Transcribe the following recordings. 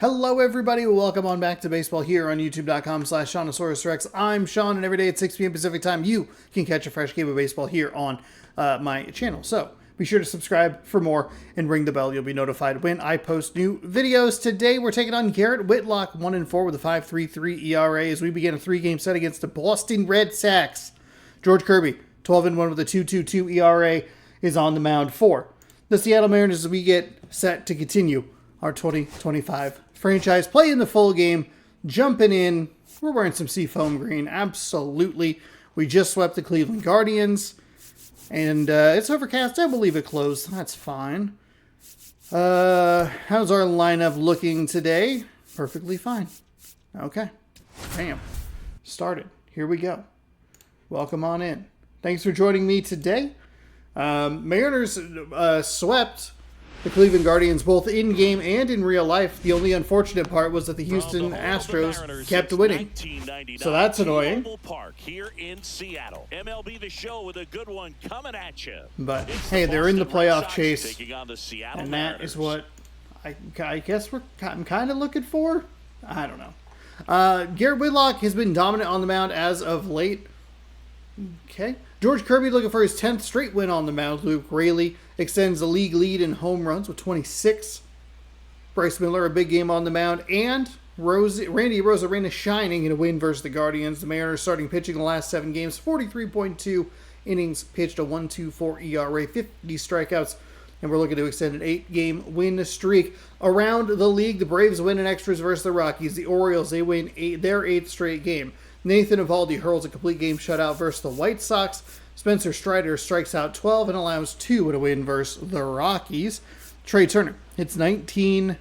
Hello everybody, welcome on back to baseball here on youtube.com/SeanOsaurusRex. I'm Sean, and every day at 6 p.m. Pacific time you can catch a fresh game of baseball here on my channel. So be sure to subscribe for more and ring the bell. You'll be notified when I post new videos. Today we're taking on Garrett Whitlock, 1-4 with a 5.33 ERA as we begin a 3-game set against the Boston Red Sox. George Kirby, 12-1 with a 2.22 ERA, is on the mound for the Seattle Mariners as we get set to continue our 2025 franchise play in the full game. Jumping in, we're wearing some Seafoam green. Absolutely. We just swept the Cleveland Guardians, and it's overcast. I believe it closed. That's fine. How's our lineup looking today? Perfectly fine. Okay. Bam. Started. Here we go. Welcome on in. Thanks for joining me today. Mariners swept the Cleveland Guardians both in game and in real life. The only unfortunate part was that the Houston Astros kept winning, so that's annoying. Park here in Seattle. MLB The Show with a good one coming at you. But hey, they're in the playoff chase, and that is what I guess I'm kind of looking for. I don't know. Garrett Whitlock has been dominant on the mound as of late. Okay. George Kirby looking for his 10th straight win on the mound. Luke Raley extends the league lead in home runs with 26. Bryce Miller, a big game on the mound. And Randy Arozarena shining in a win versus the Guardians. The Mariners starting pitching the last 7 games. 43.2 innings pitched, a 1.24 ERA, 50 strikeouts. And we're looking to extend an 8-game win streak. Around the league, the Braves win in extras versus the Rockies. The Orioles, they win their 8th straight game. Nathan Eovaldi hurls a complete game shutout versus the White Sox. Spencer Strider strikes out 12 and allows 2 in a win versus the Rockies. Trey Turner hits 19th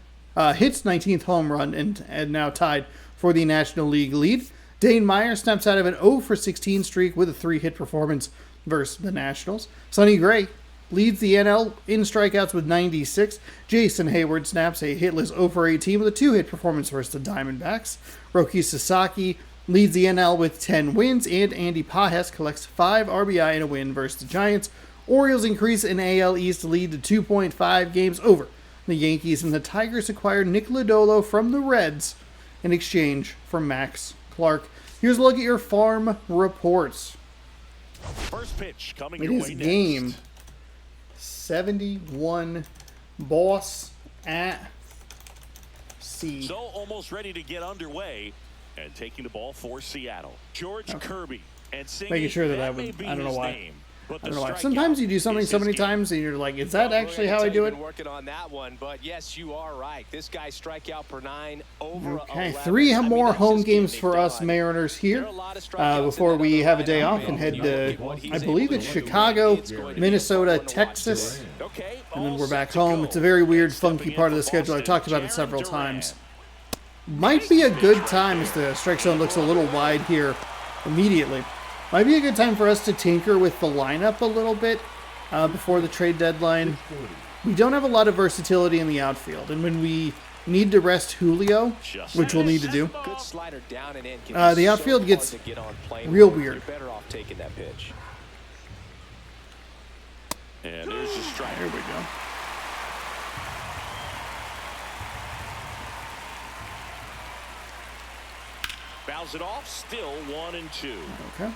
home run and now tied for the National League lead. Dane Meyer snaps out of an 0-for-16 streak with a 3-hit performance versus the Nationals. Sonny Gray leads the NL in strikeouts with 96. Jason Hayward snaps a hitless 0-for-18 with a 2-hit performance versus the Diamondbacks. Roki Sasaki leads the NL with 10 wins, and Andy Pajes collects 5 RBI in a win versus the Giants. Orioles increase in AL East lead to 2.5 games over the Yankees, and the Tigers acquired Nick Lodolo from the Reds in exchange for Max Clark. Here's a look at your farm reports. First pitch coming It your is way game next. 71, Boss at C. So almost ready to get underway. And taking the ball for Seattle, George Kirby, and singing, making sure that I don't know why. Sometimes you do something so many times and you're like, is that actually how I do it? Working on that one, but yes, you are right. This guy strikeout per 9 over. Okay, 3 more home games for us Mariners here before we have a day off and head to, I believe it's Chicago, Minnesota, Texas, and then we're back home. It's a very weird, funky part of the schedule. I talked about it several times. Might be a good time, as the strike zone looks a little wide here immediately. Might be a good time for us to tinker with the lineup a little bit before the trade deadline. We don't have a lot of versatility in the outfield, and when we need to rest Julio, which we'll need to do, the outfield gets real weird. And there's the strike. There we go. Fouls it off, still 1-2. Okay.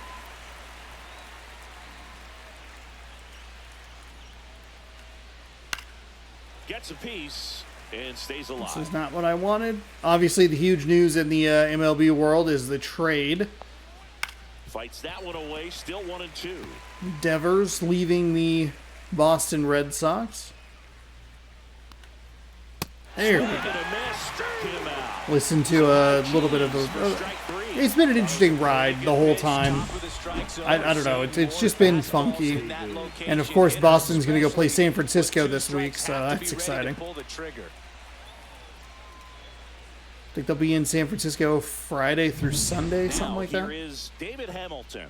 Gets a piece and stays alive. This is not what I wanted. Obviously, the huge news in the MLB world is the trade. Fights that one away, still 1-2. Devers leaving the Boston Red Sox. There we go. Listen to a little bit of it's been an interesting ride the whole time. I don't know. It's just been funky. And of course, Boston's going to go play San Francisco this week, so that's exciting. I think they'll be in San Francisco Friday through Sunday, something like that. Here is David Hamilton.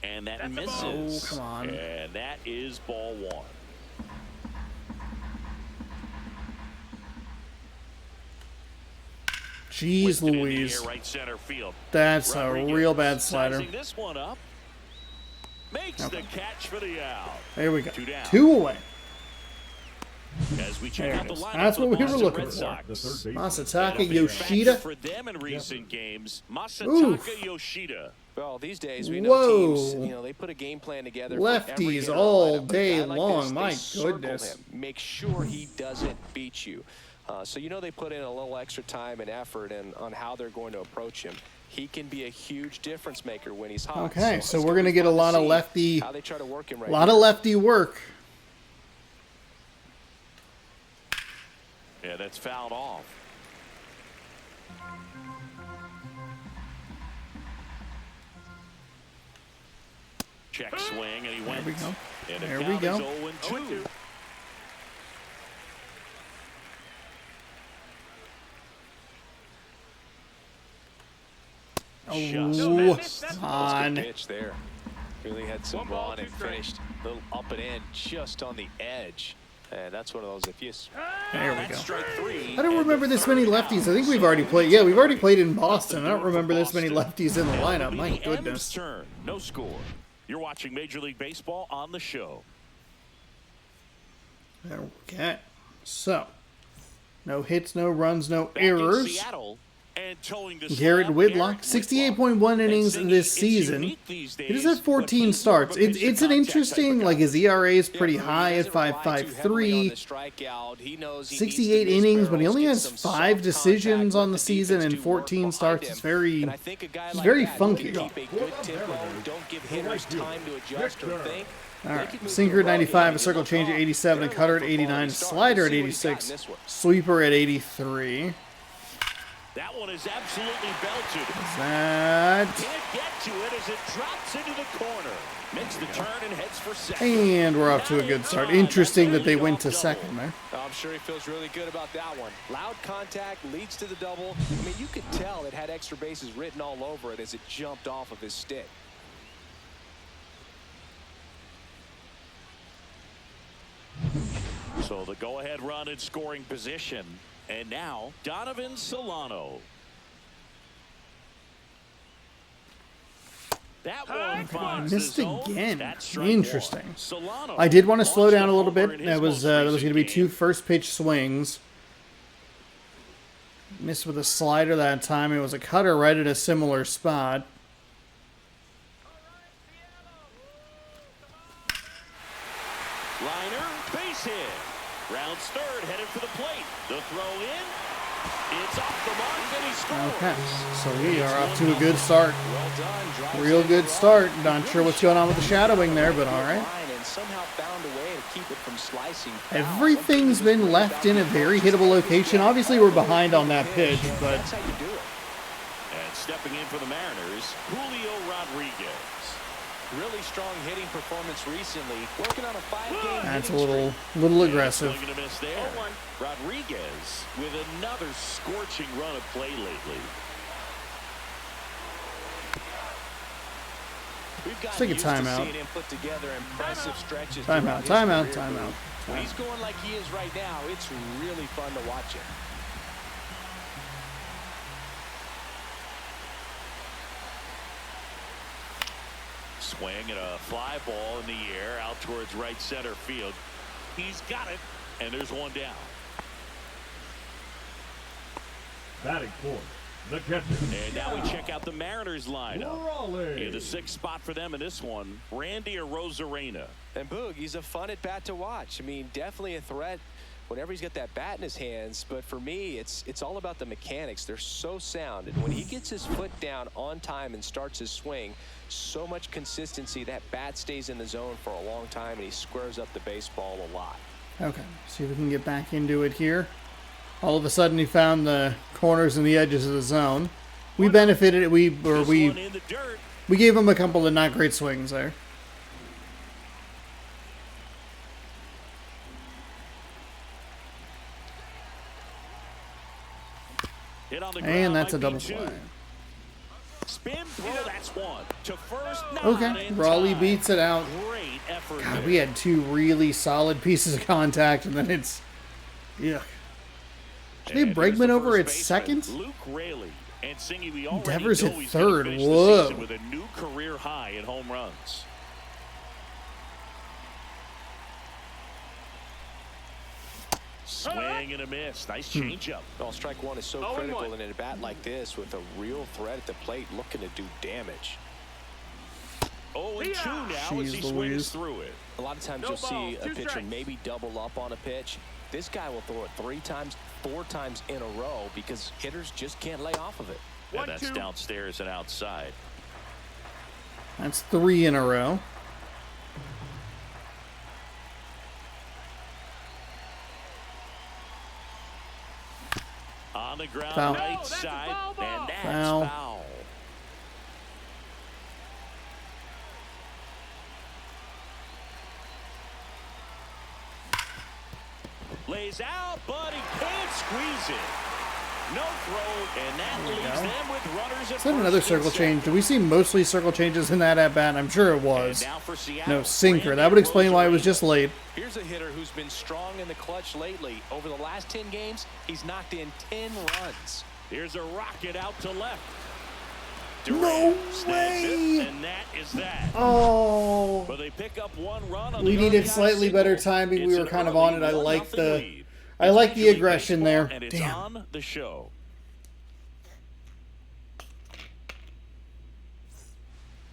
And that misses. Oh, come on. And that is ball 1. Jeez Louise. That's a real bad slider. This one up. Makes the catch for the out. There we go. 2 down. 2 away. As we check There out it the is. lineup That's for what we the were Boston looking Red for. Sox. Masataka And a big factor Yoshida. for them in recent games. Oof. Masataka Yoshida. Well, these days we know Whoa. teams, they put a game plan together. Lefties for every hitter in all the lineup. But a day guy like long. this, they My circle goodness. him. Make sure he doesn't beat you. So they put in a little extra time and effort on how they're going to approach him. He can be a huge difference maker when he's hot. Okay, so it's we're gonna going to be get a fun lot of see lefty, how they try to work him right lot of here. lefty work. Yeah, that's fouled off. Check swing, and he went. There we go. And the There we count go. is 0-2. Oh, Good on. pitch there. Really had some run and finished a little up and in just on the edge. And that's one of those, if you... There we That's go. strike three. I don't and remember the this many third lefties. I out. think we've So already played. Yeah, we've already played in Boston. I don't remember this many Boston. lefties in the lineup. MLB, My the M's goodness. turn. No score. You're watching Major League Baseball on the show. Okay. So, no hits, no runs, no Back in errors. Seattle, and towing the Garrett slab, Whitlock, Garrett 68.1 innings And this it's season. unique these He does days, have 14 but he's starts. more of a It's an pitch-to-contact interesting, type of like guy. his ERA is pretty Yeah, high he at doesn't rely too heavily on 5.53. the strikeout. He knows he 68 needs to miss innings, but he barrels, only get has some 5 soft decisions contact, on let the season defense and do work 14 behind starts. him. It's very, And I think a guy it's like very that funky. can keep a good tempo, don't give hitters time to adjust or think. All right, sinker at 95, a circle change at 87, a cutter at 89, a slider at 86, sweeper at 83. That one is absolutely belted. That, Can't get to it as it drops into the corner. Makes the turn and heads for second. and we're off to a good start. Interesting that they went to second there. I'm sure he feels really good about that one. Loud contact leads to the double. I mean, you could tell it had extra bases written all over it as it jumped off of his stick. So the go-ahead run in scoring position. And now, Donovan Solano. That one finds Missed the zone. again. That's strike Interesting. one. Solano I did want to slow launched down a little homer bit. in his That was most going to recent be game. 2 first pitch swings. Missed with a slider that time. It was a cutter right at a similar spot. Liner, base hit. Rounds third, headed for the plate. The throw in. It's off the mark, and he scores. Okay, so we are off to a good start. Well done. Drives Real in good the start. run. Not sure what's going on with the shadowing there, but all right. And somehow found a way to keep it from slicing. Everything's been left in a very hittable location. Obviously, we're behind on that pitch, but That's how you do it. And stepping in for the Mariners, Julio Rodriguez. Really strong hitting performance recently. Working on a 5-game that's a hitting little aggressive. Swing and a miss there. Rodriguez with another scorching run of play lately. We've got Take a used to timeout. seeing him put together impressive stretches. Timeout, throughout his timeout, career. timeout. When he's going like he is right now, it's really fun to watch him. Swing and a fly ball in the air out towards right center field. He's got it, and there's one down. Batting fourth, the catcher. And now we check out the Mariners lineup. In the 6th spot for them in this one, Randy Arozarena. And Boog, he's a fun at bat to watch. I mean, definitely a threat whenever he's got that bat in his hands. But for me, it's all about the mechanics. They're so sound. And when he gets his foot down on time and starts his swing, so much consistency, that bat stays in the zone for a long time, and he squares up the baseball a lot. Okay, see if we can get back into it here. All of a sudden, he found the corners and the edges of the zone. We benefited. We This one in the dirt. gave him a couple of not great swings there. Hit on the And ground that's a might double be two. play. Spin throw, that's one. To first, not Okay, in Raleigh time. beats it out. Great effort God, there. we had 2 really solid pieces of contact, and then it's... Yuck. Should they And Bregman here's the over at first baseman, second? Luke Raley. And Singy, we already Devers know at he's gonna third. finish the Whoa. season with a new career high in home runs. Swing and a miss. Nice changeup. Well, strike one is so critical in a bat like this with a real threat at the plate looking to do damage. 0-2 now Jeez as he Louise. swings through it. A lot of times you'll see a pitcher maybe double up on a pitch. This guy will throw it 3 times, 4 times in a row because hitters just can't lay off of it. And that's downstairs and outside. That's 3 in a row. On the ground, Foul. right side, and that's Foul. foul. Lays out, but he can't squeeze it. No throw, and that leaves them with runners at Is that another first circle and change? second. Do we see mostly circle changes in that at bat? I'm sure it was. And now for Seattle, No, sinker. That Brandon would explain why it was Rosarena. just late. Here's a hitter who's been strong in the clutch lately. Over the last 10 games, he's knocked in 10 runs. Here's a rocket out to left. No Durant snags way! it, and that is that. Oh. But they pick up 1 run on We the needed RBI slightly single. better timing. We It's were an kind of early on it. I like 1-0 the lead. I It's like the Major League aggression Baseball, there. and it's Damn. on the show.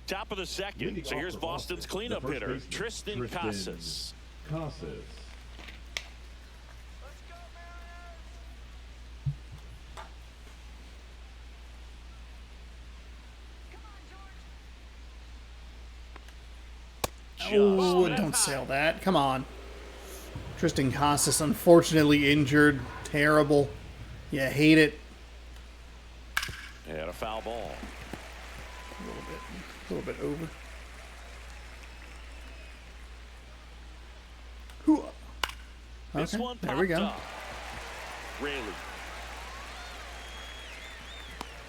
Top of the second. Leading So off here's for Boston's Boston, cleanup the first hitter, baseman, Tristan Casas. Casas. Oh, don't sail that. Come on. Tristan Casas unfortunately injured. Terrible. You hate it. And a foul ball. A little bit over. Whew. This Okay, one there we popped go. up. Raley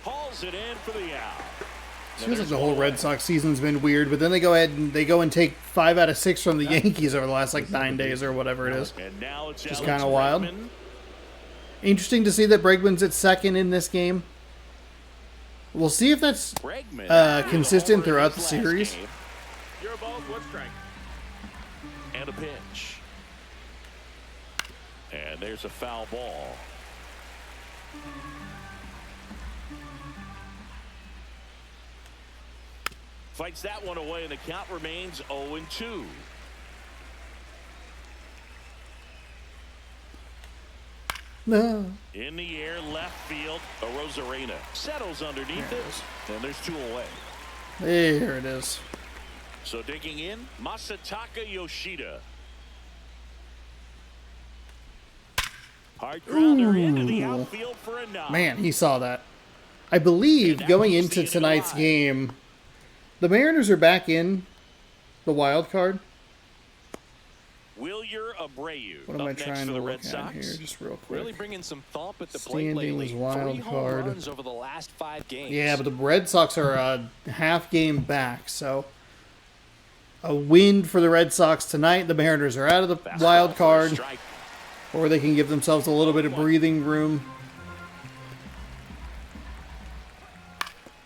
hauls it in for the out. Feels like the whole Red Sox season's been weird, but then they go ahead and take 5 out of 6 from the Yankees over the last like 9 days or whatever it is. And now it's Just Alex kinda wild. Bregman. Interesting to see that Bregman's at second in this game. We'll see if that's Bregman consistent with a homer in throughout his the last series. game. Your ball, 1 strike. And a pitch. And there's a foul ball. Fights that one away, and the count remains 0-2. No. In the air, left field, a Rosarena settles underneath it, and there's 2 away. There it is. So digging in, Masataka Yoshida. Hard grounder into the Ooh. outfield for a knock. Man, he saw that. I believe going into tonight's game, the Mariners are back in the wild card. Wilyer Abreu. What am I up next trying for to the look Red at Sox. here? Just real quick. Really bringing some thump at the plate Standings, lately. wild 3 home card. runs over the last 5 games. Yeah, but the Red Sox are a half game back, so a win for the Red Sox tonight. The Mariners are out of the Fastball wild for a card, strike. or they can give themselves a little bit of breathing room.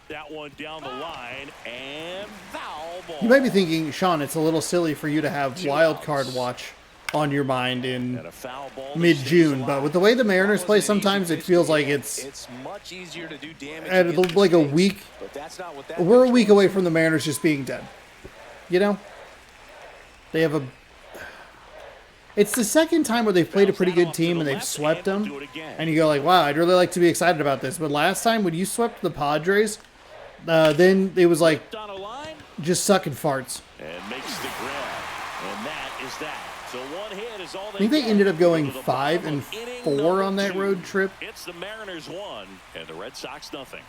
That one down the line, and foul ball. You might be thinking, Sean, it's a little silly for you to have wild card watch on your mind in And a foul ball that mid-June, stays but alive. with the way the Mariners play, sometimes it feels like it's much easier to do damage at against like a mistakes, week. but that's not what that We're a pitch week was. away from the Mariners just being dead. You know? They have a... It's the second time where they've played a pretty good team and they've swept them. And you go like, wow, I'd really like to be excited about this. But last time when you swept the Padres, then it was like On a line, just sucking farts. and makes the grab. And that is that. So one hit is all I think they get. ended up going Into the 5 bottom and of inning 4 number on that 2. road trip. It's the Mariners 1 and the Red Sox nothing.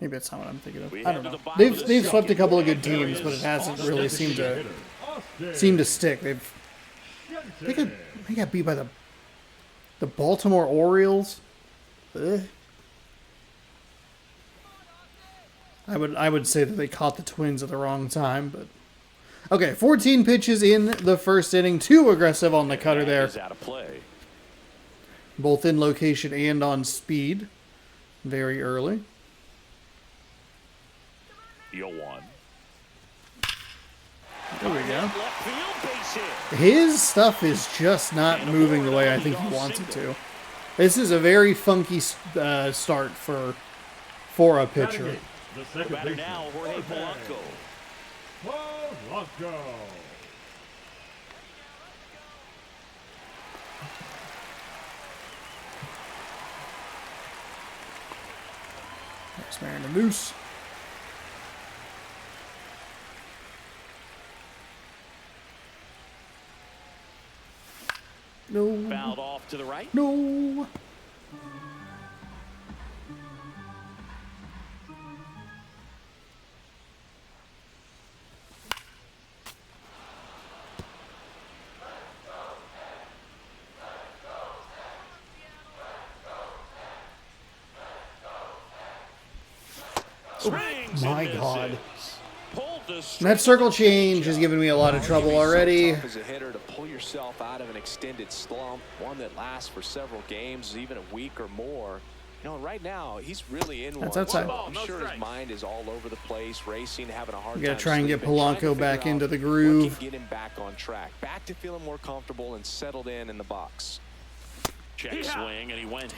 Maybe that's not what I'm thinking of. We I head don't to know. the bottom of They've the swept a second. couple of good There teams, but it is hasn't Austin really Hitter. seemed to stick. They got beat by the Baltimore Orioles. Ugh. I would say that they caught the Twins at the wrong time, but okay. 14 pitches in the first inning. Too aggressive on the cutter there, Is out of play. both in location and on speed. Very early. You'll one. There we go. Left field, base hit. His stuff is just not moving the way I think he wants it to. This is a very funky start for a pitcher. The second Batter baseman. now, Jorge Polanco. Polanco. Next man, the Moose. No. Fouled off to the right. No. Swings My and God. misses. Pulled the That strike circle on the change changeup. is giving me a lot of It trouble can be so already. tough as a hitter to pull yourself out of an extended slump, one that lasts for several games, even a week or more. You know, right now he's really in That's one. outside. I'm sure his mind is all over the place, racing, having a hard We gotta time try and get sleeping, trying to Polanco back figure into out the what groove. can get him back on track, back to feeling more comfortable and settled in the box. Check swing, and he went.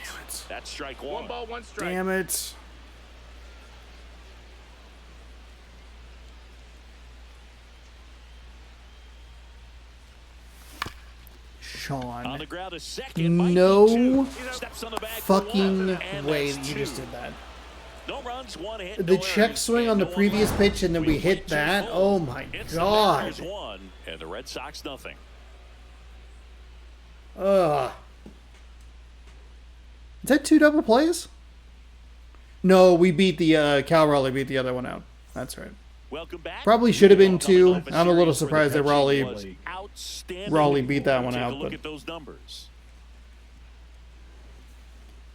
That's strike one. 1 ball, 1 strike. Damn it. On Sean. the ground is second. Might be No two. Steps on the bag for fucking one, and way that's that you two. just did that. No runs, one hit, The no check errors, swing and on the no one previous left. pitch, and then we We hit went two that. full. Oh my It's the God. Mariners one, and the Red Sox nothing. Ugh. Is that 2 double plays? No, we beat the Cal Raleigh beat the other one out. That's right. Welcome back. Probably should have been Coming 2. off a I'm a little series surprised where the that pitching Raleigh was outstanding. Raleigh beat that one Take out, a look but- at those numbers.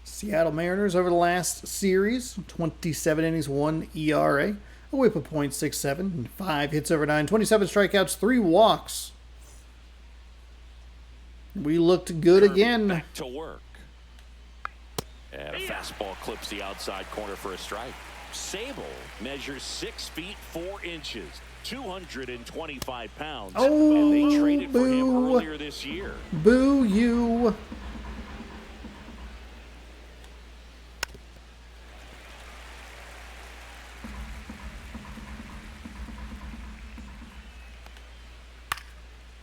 Seattle Mariners over the last series, 27 innings, 1 ERA, a whip of .67, and 5 hits over 9, 27 strikeouts, 3 walks. We looked good Kirby again. Back to work. And a fastball clips the outside corner for a strike. Sable measures 6 feet 4 inches, 225 pounds. Oh, and they traded for him boo. earlier this year. Boo you.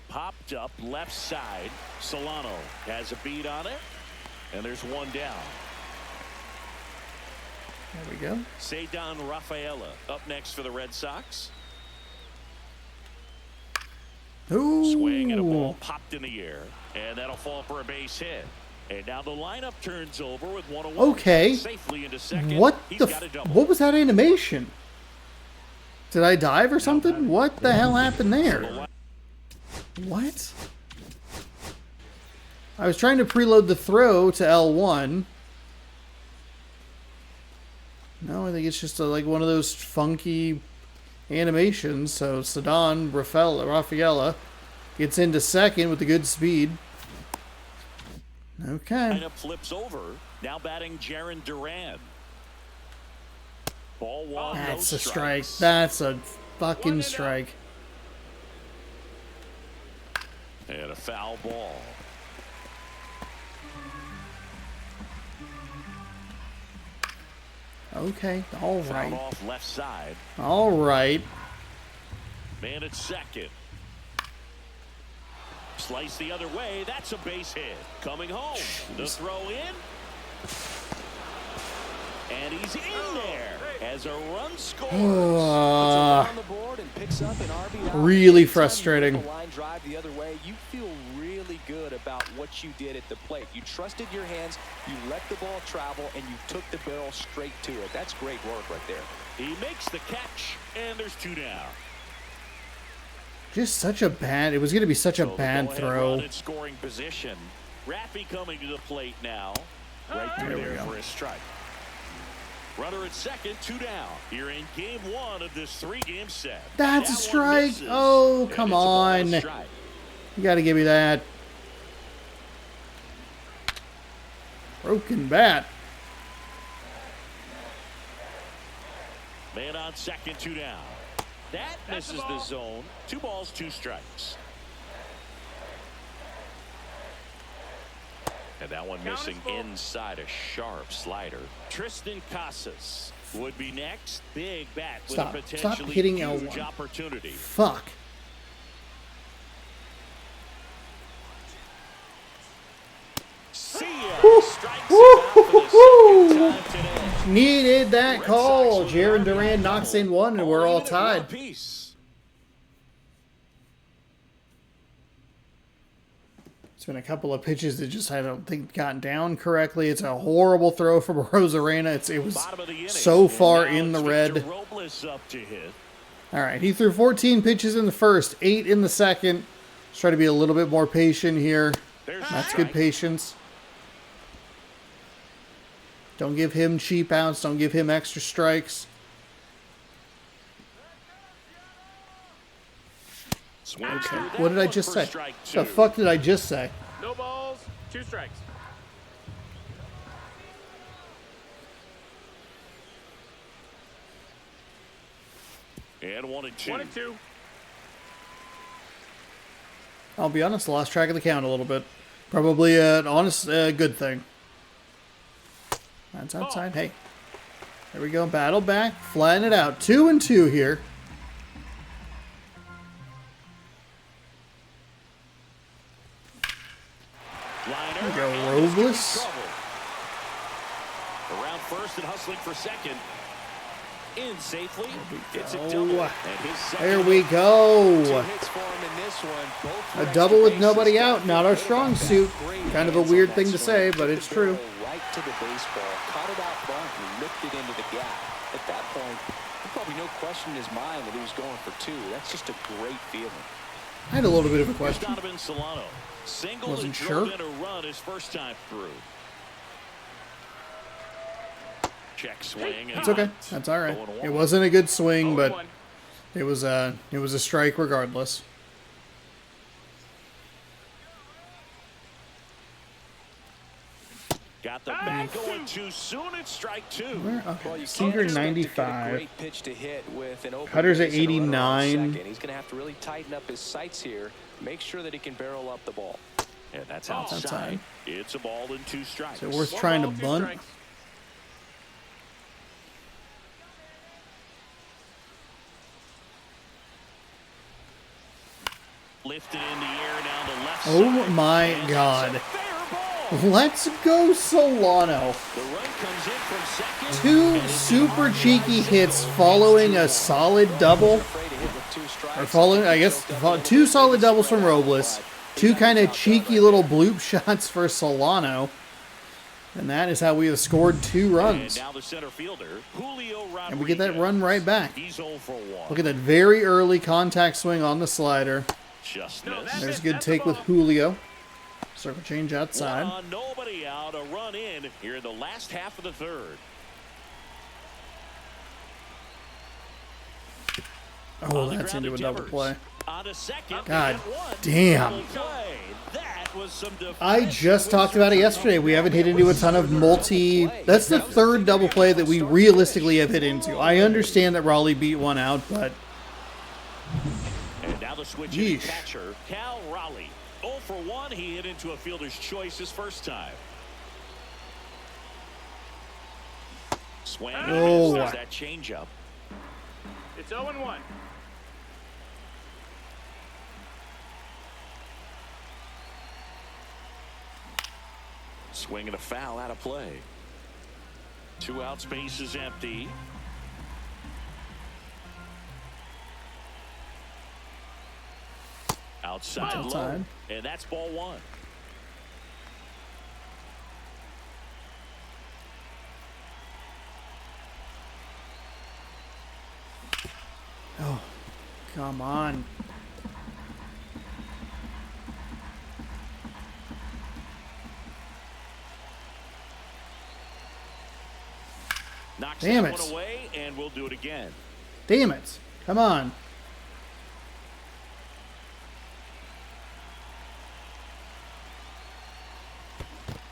Popped up left side. Solano has a beat on it. And there's one down. There we go. Cedar Rafaela up next for the Red Sox. Ooh. Swing and a ball popped in the air. And that'll fall for a base hit. And now the lineup turns over with 1-1. Okay. Safely into second. What He's the got a double. what was that animation? Did I dive or something? What the hell happened there? What? I was trying to preload the throw to L1. No, I think it's just like one of those funky animations. So Cedar Rafaela gets into second with a good speed. Okay. Lineup flips over. Now batting Jaron Duran. Ball one. That's no a strike. strikes. That's a fucking strike. And a foul ball. Okay. All Fouled right. off left side. All right. Man at second. Slice the other way. That's a base hit. Coming home. The throw in. And he's in there as a run scores. On the board and picks up an RBI. Really Anytime frustrating. you hit the line drive the other way, you feel really good about what you did at the plate. You trusted your hands, you let the ball travel, and you took the barrel straight to it. That's great work right there. He makes the catch, and there's 2 down. Just such a bad. It was going to be such a So the bad go-ahead throw. run in scoring position. Raffy coming to the plate now. Right through there for a strike. Runner at second, 2 down. Here in game 1 of this 3-game set. That's a That one strike. misses, Oh, and come it's a ball and on. a strike. You got to give me that. Broken bat. Man on second, 2 down. That misses the zone. 2 balls, 2 strikes. And that one missing inside a sharp slider. Tristan Casas would be next. Big bat with a potentially hitting huge L1. opportunity. Fuck. See ya. Strikes out for the second time today. Needed that call. Jaron Duran knocks in one, and we're all tied. It's been a couple of pitches that just I don't think gotten down correctly. It's a horrible throw from Rosarena. It was so far in the red. All right, he threw 14 pitches in the first, 8 in the second. Let's try to be a little bit more patient here. That's good patience. Don't give him cheap outs. Don't give him extra strikes. Okay, what did I just say? The fuck did I just say? No balls, 2 strikes. And 1 and 2. 1 and 2. I'll be honest, lost track of the count a little bit. Probably an honest good thing. That's outside. Hey. There we go. Battle back. Flying it out. 2 and 2 here. There we go. Robles. Around first and hustling for second. In safely. It's a double. And there we go. 2 hits for him in this one. Both A double with nobody out. Not our strong suit. Kind of a weird thing to say, but it's true. Right to the baseball. Caught it out front and licked it into the gap. At that point, there's probably no question in his mind that he was going for 2. That's just a great feeling. I had a little bit of a question. Donovan Solano. Single Wasn't to sure. in a run his first time through. Check swing. It's okay. That's all right. It wasn't a good swing, but it was a strike regardless. Got the bat going too soon. It's strike 2. Okay. Sinker 95. Great pitch to hit with an open Cutter's at base and a runner on 89. second. He's going to have to really tighten up his sights here. Make sure that he can barrel up the ball. And that's outside. It's a ball and 2 strikes. Is it worth trying to bunt? Lifted in the air down the left Oh side. my And God. it's a fair ball. Let's go Solano. The run comes in from second. 2 super cheeky hits following a solid double. Or following, I guess, 2 solid doubles from Robles. 2 kind of cheeky little bloop shots for Solano. And that is how we have scored 2 runs. And now the center fielder, Julio Rodriguez. And we get that run right back. He's 0 for 1. Look at that very early contact swing on the slider. Just missed. There's a good take with Julio. Circle change outside. One on, nobody out. A run in here in the last half of the third. Oh, that's into a double play. On a second, God damn. That was some I just talked about it yesterday. We haven't hit into a ton of multi... That's the 3rd double play that we realistically have hit into. I understand that Raleigh beat one out, but... And now the switch Yeesh. catcher, Cal Raleigh. 0 for 1. He hit into a fielder's choice his first time. Swing. Oh. That changeup. It's 0 and 1. Swing and a foul out of play. 2 outs, base is empty. Outside low. And that's ball 1. Oh, come on. Knocks Damn that it. one away, and we'll do it again. Damn it. Come on.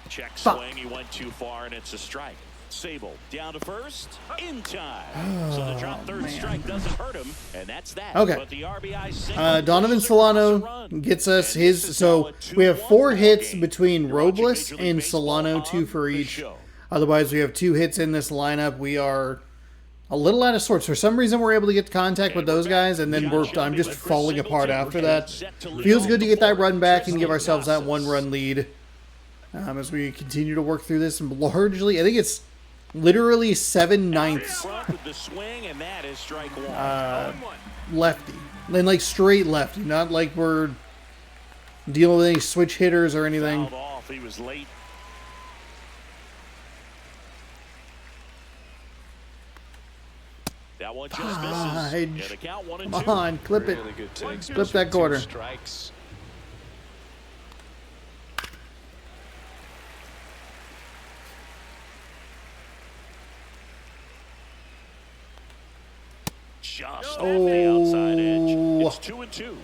Check Fuck. swing. He went too far, and it's a strike. Sable down to first in time. So the drop third strike doesn't hurt him, and that's that. Okay. But the RBI single Donovan pushes across the Solano run. gets us And this his. is now So a we have 2-1 4 ball hits game. between You're watching Robles Major League and Baseball Solano, on 2 for the each. show. Otherwise, we have 2 hits in this lineup. We are a little out of sorts. For some reason, we're able to get contact with those guys, and then I'm just falling apart after that. Feels good to get that run back and give ourselves that 1-run lead as we continue to work through this. And largely, I think it's literally 7/9 Front with the swing, and that is strike one. 0-1. lefty. And like straight lefty, not like we're dealing with any switch hitters or anything. Fouled off. He was late. That one just misses. Fudge. Yeah, the count 1-2. Come on, clip it. Really good takes. Flip that quarter. 2 strikes. Just off the outside edge. It's 2-2.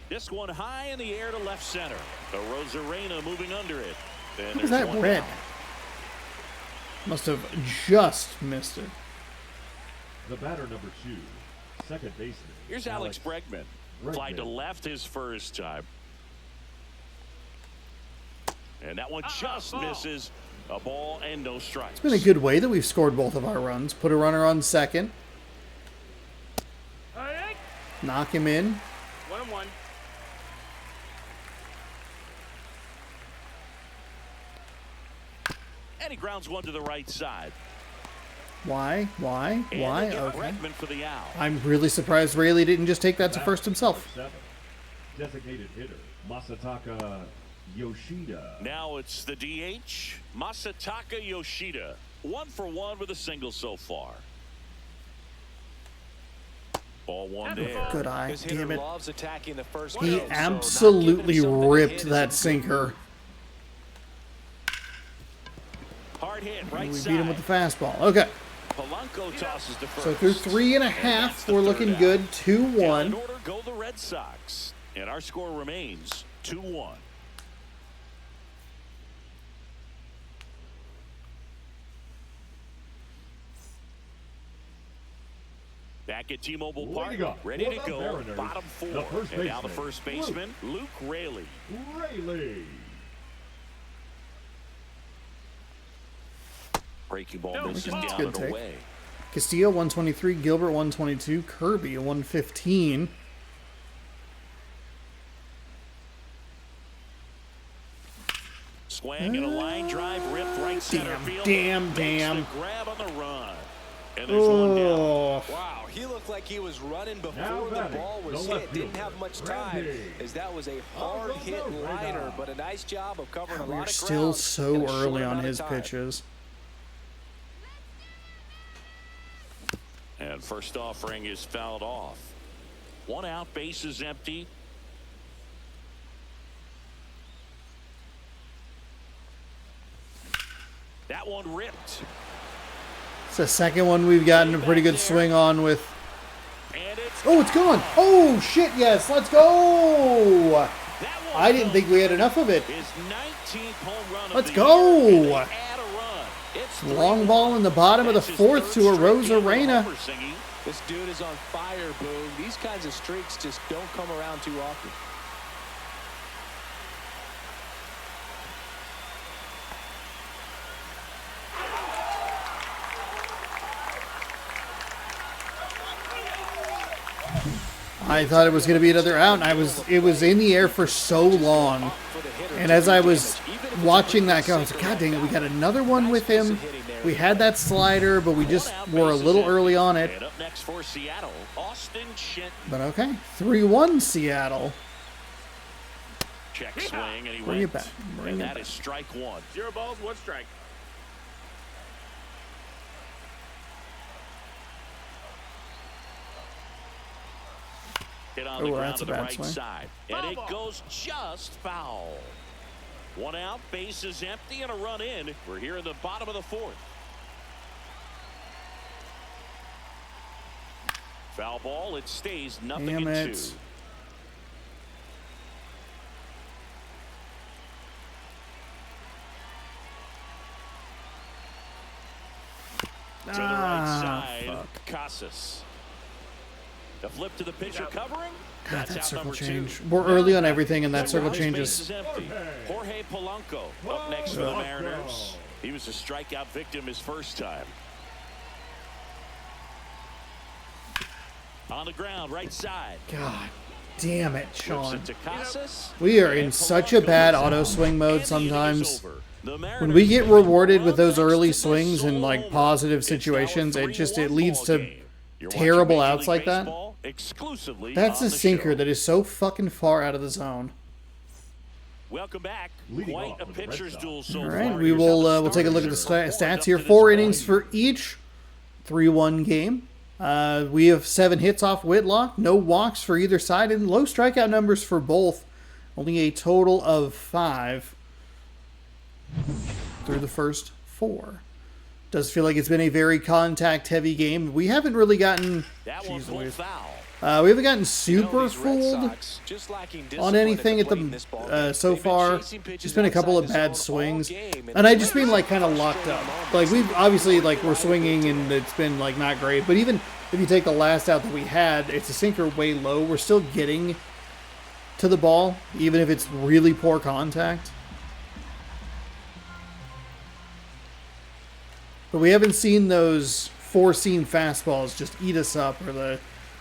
This one high in the air to left center. The Rosarena moving under it. And What is there's that one red? down. Must have just missed it. The batter number 2, second baseman. Here's Alex Bregman. Fly to left his first time. And that one just misses. A ball and no strikes. It's been a good way that we've scored both of our runs. Put a runner on second. Knock him in. 1-1. And he grounds one to the right side. Why? And they get Okay. Bregman for the out. I'm really surprised Rayleigh didn't just take that to first himself. 7, designated hitter, Masataka Yoshida. Now it's the DH, Masataka Yoshida. 1 for 1 with a single so far. Ball one there. Good eye. This hitter Damn it. loves attacking the first He pitch, so not absolutely giving something to ripped hit is that a sinker. Hard hit, right We side. beat him with the fastball. Okay. Polanco tosses the first. So through 3.5, that's the we're third looking out. good. Down 2-1. in order go the Red Sox. And our score remains 2-1. Back at T-Mobile Park, ready to go. Bottom 4. And now the first baseman, Luke Raley. Rayleigh. Breaking ball misses That's a down good and take. away. Castillo 123, Gilbert 122, Kirby 115. Swing and a line drive ripped right center field. damn. Makes the grab on the run. And there's one down. Oh, Wow, he looked like he was running Now before the batting, ball was the hit. left Didn't fielder, have much time, Randy. as that was a hard hit liner, but a nice job of covering a lot we're of still ground so in a short early on amount of his time. pitches. And first offering is fouled off. 1 out, base is empty. That one ripped. It's the second one we've gotten a pretty good swing on with. And it's Oh, it's gone. Oh, shit, yes. Let's go. that one I didn't think we had enough of it. his 19th home run of Let's the go. year, and they add a run. It's Long ball in the bottom of the That's his 4th to a third straight Rosarena. homer, Singy. This dude is on fire, Boone. These kinds of streaks just don't come around too often. I thought it was going to be another out, and it was in the air for so long. And as I was watching that go, I was like, God dang it, we got another one with him. We had that slider, but we just were a little early on it. And up next for Seattle, Austin Shenton. But okay, 3-1 Seattle. Check swing, and he Bring it wins. back. Bring And it that back. is strike 1. 0 balls, 1 strike. Hit on the Oh, ground that's to a the bad right swing. side. And it goes just foul. 1 out, base is empty, and a run in. We're here in the bottom of the 4th. Foul ball, it stays nothing Damn in it. 2. To the right side, Casas. The flip to the pitcher covering. God, That's that out circle number change. 2. We're early on everything, and that The circle first changes. base is empty. Jorge Polanco up next for the Mariners. He was a strikeout victim his first time. On the ground, right side. God damn it, Flips Sean. it to Casas. We are in And such a Polanco bad is out. auto swing mode And the inning is sometimes. over. The When we get Mariners rewarded with up those next early to the swings in like solo positive It's now a situations, it 3-1 leads ball to game. You're terrible watching Major outs League like that. Baseball exclusively That's on a the sinker show. that is so fucking far out of the zone. Welcome back. Leading Quite off a with the Red pitcher's Sox. duel so All far. right, we Here's will how the we'll take a look at the starters stats up here. to this 4 point. innings for each. 3-1 game. We have 7 hits off Whitlock, no walks for either side, and low strikeout numbers for both. Only a total of 5 through the first 4. Does feel like it's been a very contact-heavy game. We haven't really gotten... That Jeez one's pulled Louise. foul. We haven't gotten You know, super these Red fooled Sox, just lacking on discipline anything at plate in this ball the game. so They've been far. chasing pitches Just been a couple of outside the bad zone all swings, game, and I it's just been like kind of locked up. frustrating Like moments. we've obviously like we're swinging and it's been like not great, but even if you take the last out that we had, it's a sinker way low. We're still getting to the ball, even if it's really poor contact. But we haven't seen those four-seam fastballs just eat us up, or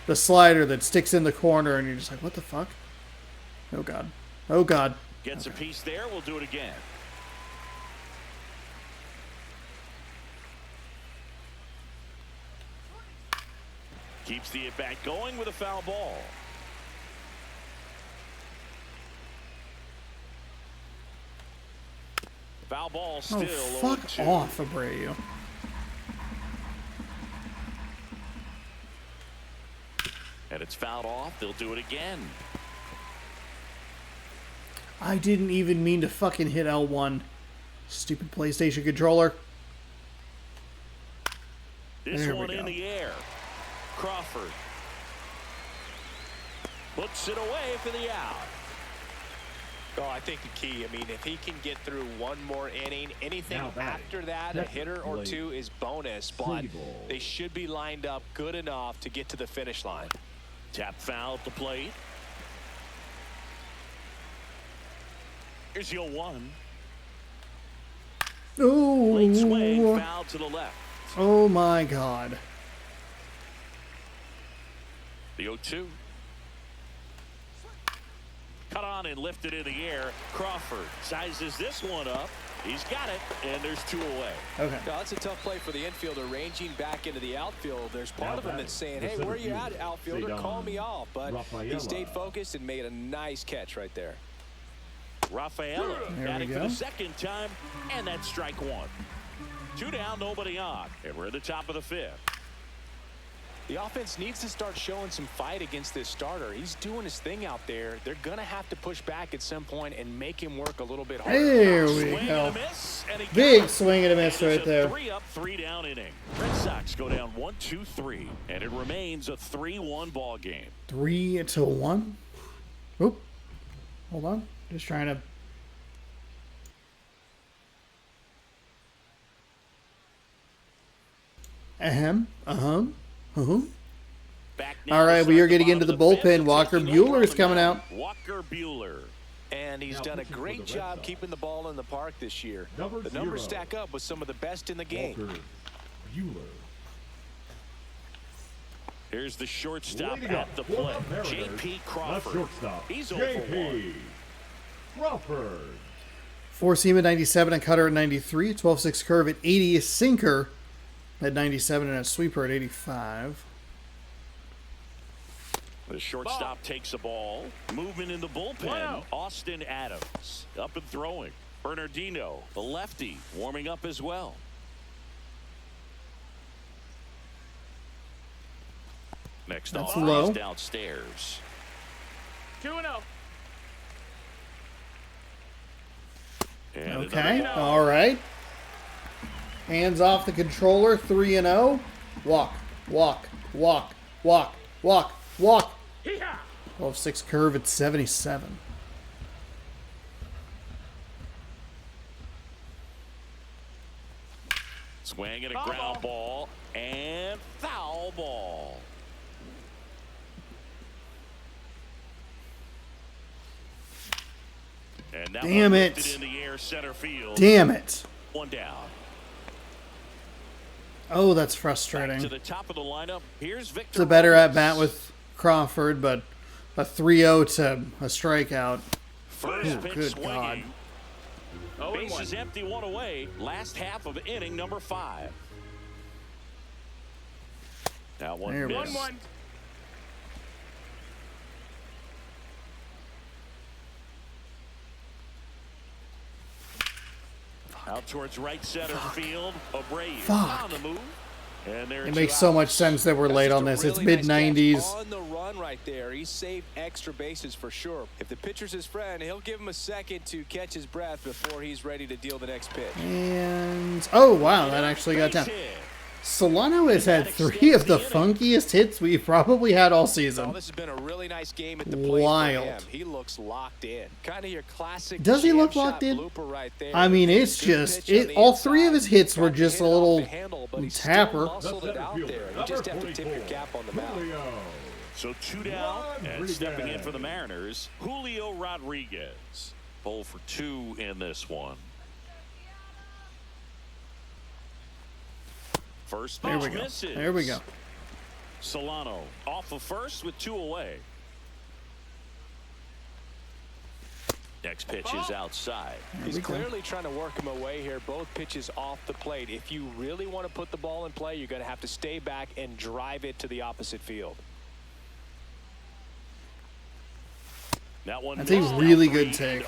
the slider that sticks in the corner, and you're just like, what the fuck? Oh, God. Oh, God. Gets a piece there. We'll do it again. Keeps the at-bat going with a foul ball. Foul ball still. Oh, fuck 0-2. off, Abreu. And it's fouled off. They'll do it again. I didn't even mean to fucking hit L1. Stupid PlayStation controller. This There we one go. in the air. Crawford puts it away for the out. Oh, I think the key, I mean, if he can get through one more inning, anything Now batting, after that, a hitter or Blake two is bonus, but Sable. they should be lined up good enough to get to the finish line. Tap foul at the plate. Here's the 0-1. Late swing, Oh, foul to the left. oh my God. The 0-2. Cut on and lifted in the air. Crawford sizes this one up. He's got it, and there's 2 away. Okay. No, that's a tough play for the infielder, ranging back into the outfield. There's part Now of him batting, that's saying, the hey, center where are you at, fielder, outfielder? Cedar Call me off. But he Rafaela. stayed focused and made a nice catch right there. Rafaela There we batting for go. the second time, and that's strike 1. 2 down, nobody on, and we're at the top of the 5th. The offense needs to start showing some fight against this starter. He's doing his thing out there. They're going to have to push back at some point and make him work a little bit harder. There we Swing and go. a miss, and he got Big it. swing and a miss It is right a there. 3 up, 3 down inning. Red Sox go down 1-2-3, and it remains a 3-1 ball game. 3-1. Oop. Hold on. Just trying to. Ahem. Back All right, now we are to getting bottom into the of fifth, bullpen. and Walker taking over Buehler is on the coming mound, out. Walker Buehler. And he's Now done a pitching for great the Red job Sox. keeping the ball in the park this year. Number The numbers 0. stack up with some of the best in the game. Walker Buehler. Here's the shortstop Leading at up the for the plate, Mariners, J.P. the Crawford. shortstop, He's 0 for 1. J.P. Crawford. 4-seam at 97, a cutter at 93, 12-6 curve at 80, a sinker at 97, and a sweeper at 85. The shortstop takes a ball. Movement in the bullpen. Austin Adams up and throwing. Bernardino, the lefty, warming up as well. Next That's off, low. he's downstairs. 2-0. And Okay, another- all right. Hands off the controller, 3-0. Walk, walk, walk, walk, walk, walk. Hee-haw! 12-6 curve at 77. Swing and a ground ball. foul ball. And that Damn one it. lifted in the air, center field. Damn it. One down. Oh, that's Back frustrating. to the top of the lineup. Here's Victor. It's a better Robles. at bat with Crawford, but a 3-0 to a strikeout. First Oh, pitch good swinging. God. Bases empty, one away. Last half of inning number 5. That one There we missed. go. 1-1. Out towards right center field. Abreu Fuck. on the move. And there It makes so much sense that we're late on this. It's mid-90s. On the run right there. He saved extra bases for sure. If the pitcher's his friend, he'll give him a second to catch his breath before he's ready to deal the next pitch. And, oh, wow, that actually got down. Solano has had 3 of the funkiest hits we've probably had all Oh, season. this has been a really nice game at the plate Wild. for him. He looks locked in. Kind of your classic. Does he look jam shot locked in? blooper right there. I mean, it's Good just, pitch on the all 3 of inside. his hits were Got just hit a off little the handle, but he still tapper. muscled it out there. You just have to tip your cap on the mound. Julio. So 2 down, and Rodriguez. stepping in for the Mariners, Julio Rodriguez. 0 for 2 in this one. First There pitch we go. misses. There we go. Solano off of first with 2 away. Next pitch is outside. He's we go. clearly trying to work him away here. Both pitches off the plate. If you really want to put the ball in play, you're going to have to stay back and drive it to the opposite field. That one That's a missed. really Now good 3-0. take.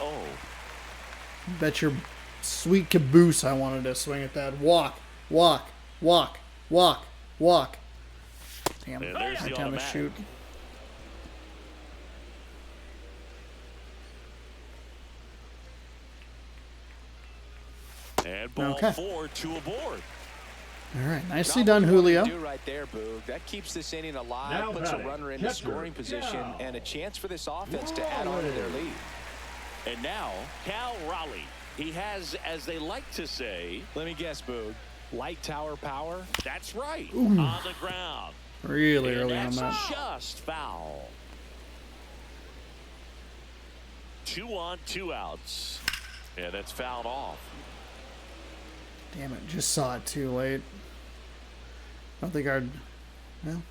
Bet your sweet caboose I wanted to swing at that. Walk, walk, walk, walk, walk. Damn, And there's right the down the automatic. chute. And ball Okay. 4, 2 aboard. All right, nicely Not done, what you wanna Julio. Do right there, Boog. That keeps this inning alive, Now puts a batting, runner into catcher, scoring position, Cal. and a chance for this offense to add on to their lead. And now, Cal Raleigh. He has, as they like to say, Let me guess, Boog. Light tower power. that's right, on the ground. Really And early on that's that. just foul. 2 on, 2 outs. Yeah, that's fouled off. Damn it, just saw it too late. I don't think I'd. Well.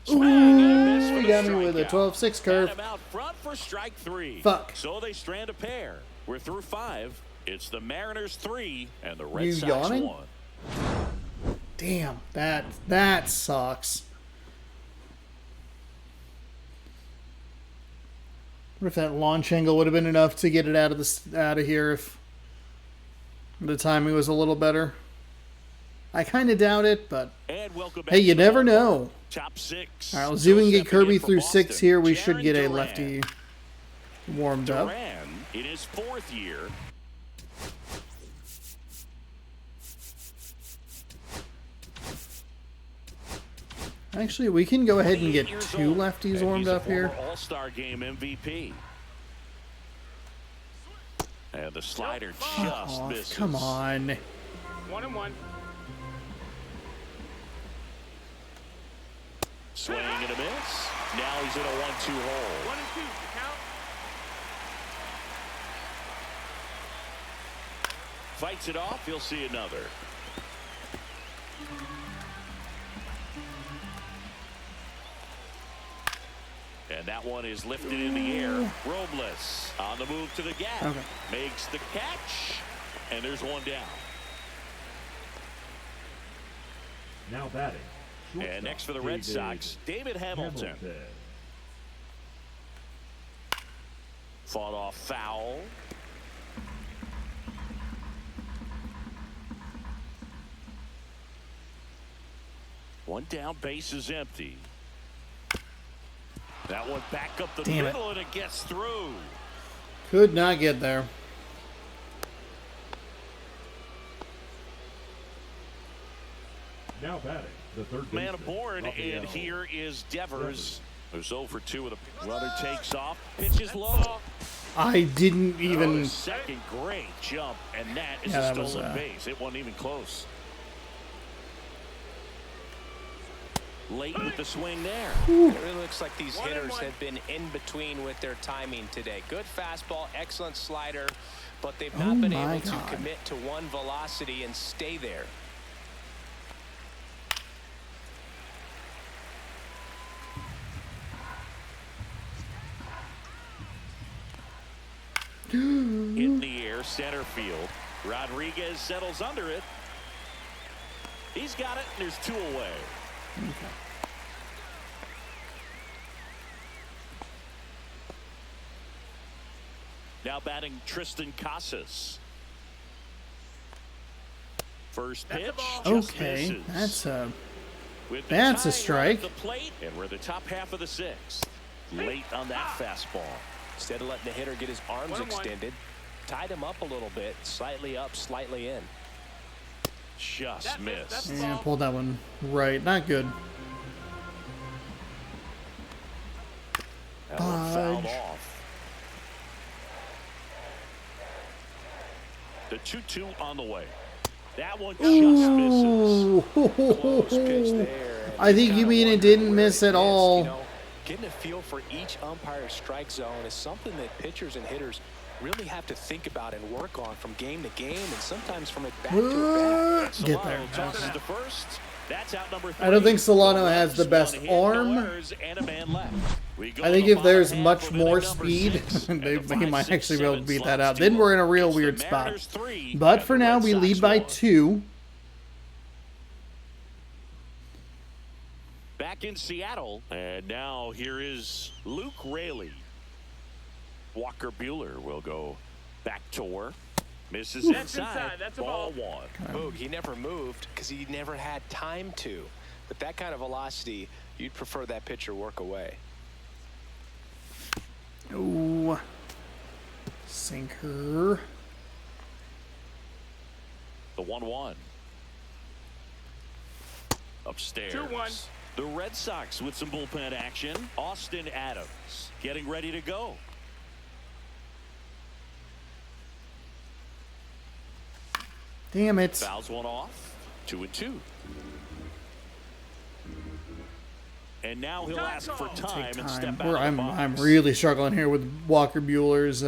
Swing and a miss for Ooh, he the got me with a strikeout. 12-6 curve. Got him out front for strike 3. Fuck. So they strand a pair. We're through 5. It's the Mariners 3 and the Red You Sox yawning? 1. Damn, that sucks. What if that launch angle would have been enough to get it out of here if the timing was a little better? I kind of doubt it, but And welcome back hey, you to the never ballpark. know. Top 6. All right, let's see if we can get Stepping in Kirby for through Boston, 6 here. We should Jarren get a Duran. lefty warmed up. Duran in his 4th year. Actually, we can go ahead and get 28 years 2 old, lefties and warmed he's a up here. former All-Star Game MVP. And the slider just Oh, misses. come on. 1-1. Swing and a miss. Now he's in a 1-2 hole. 1-2. Count. Fights it off. He'll see another. And that one is lifted in the air. Robles on the move to the gap. Okay. Makes the catch. And there's 1 down. Now batting. And shortstop, next for the Red Sox, David Hamilton. Fought off foul. One down, base is empty. That one back up the Damn it. middle, and it gets through. Could not get there. Now batting. The third Man baseman, aboard, Rafael. and here is Devers. Who's 0 for 2 with a runner takes off. Pitches low. I didn't Oh, even. second great jump, and that is Yeah, a that was, stolen base. It wasn't even close. Late with the swing there. It really looks like these hitters have been in between with their timing today. Good fastball, excellent slider, but they've not been able to commit to one velocity and stay there. In the air, center field. Rodriguez settles under it. He's got it, and there's 2 away. Okay. Now batting Tristan Casas. First pitch. Okay, that's a strike. The plate, and we're the top half of the 6th. Late on that fastball. Instead of letting the hitter get his arms extended, tied him up a little bit, slightly up, slightly in. Just missed. Yeah, pulled that one right. Not good. That one fouled off. The 2-2 on the way. That one just misses. Close pitch there. I think you mean it didn't miss at all. You know, getting a feel for each umpire's strike zone is something that pitchers and hitters really have to think about and work on from game to game, and sometimes from at bat to bat. Get there. Tosses the first. That's out number 3. I don't think Solano has the best arm. I think if there's much more speed, he might actually be able to beat that out. Then we're in a real weird spot. But for now, we lead by 2. Back in Seattle, and now here is Luke Raley. Walker Buehler will go back to work. Misses inside. That's a ball ball. 1. Boog, he never moved because he never had time to. But that kind of velocity, you'd prefer that pitcher work away. Ooh. Sinker. The 1-1. Upstairs. 2-1. The Red Sox with some bullpen action. Austin Adams getting ready to go. Damn it. Fouls one off. 2-2. And now he'll ask for time and step out of the box. I'm really struggling here with Walker Buehler's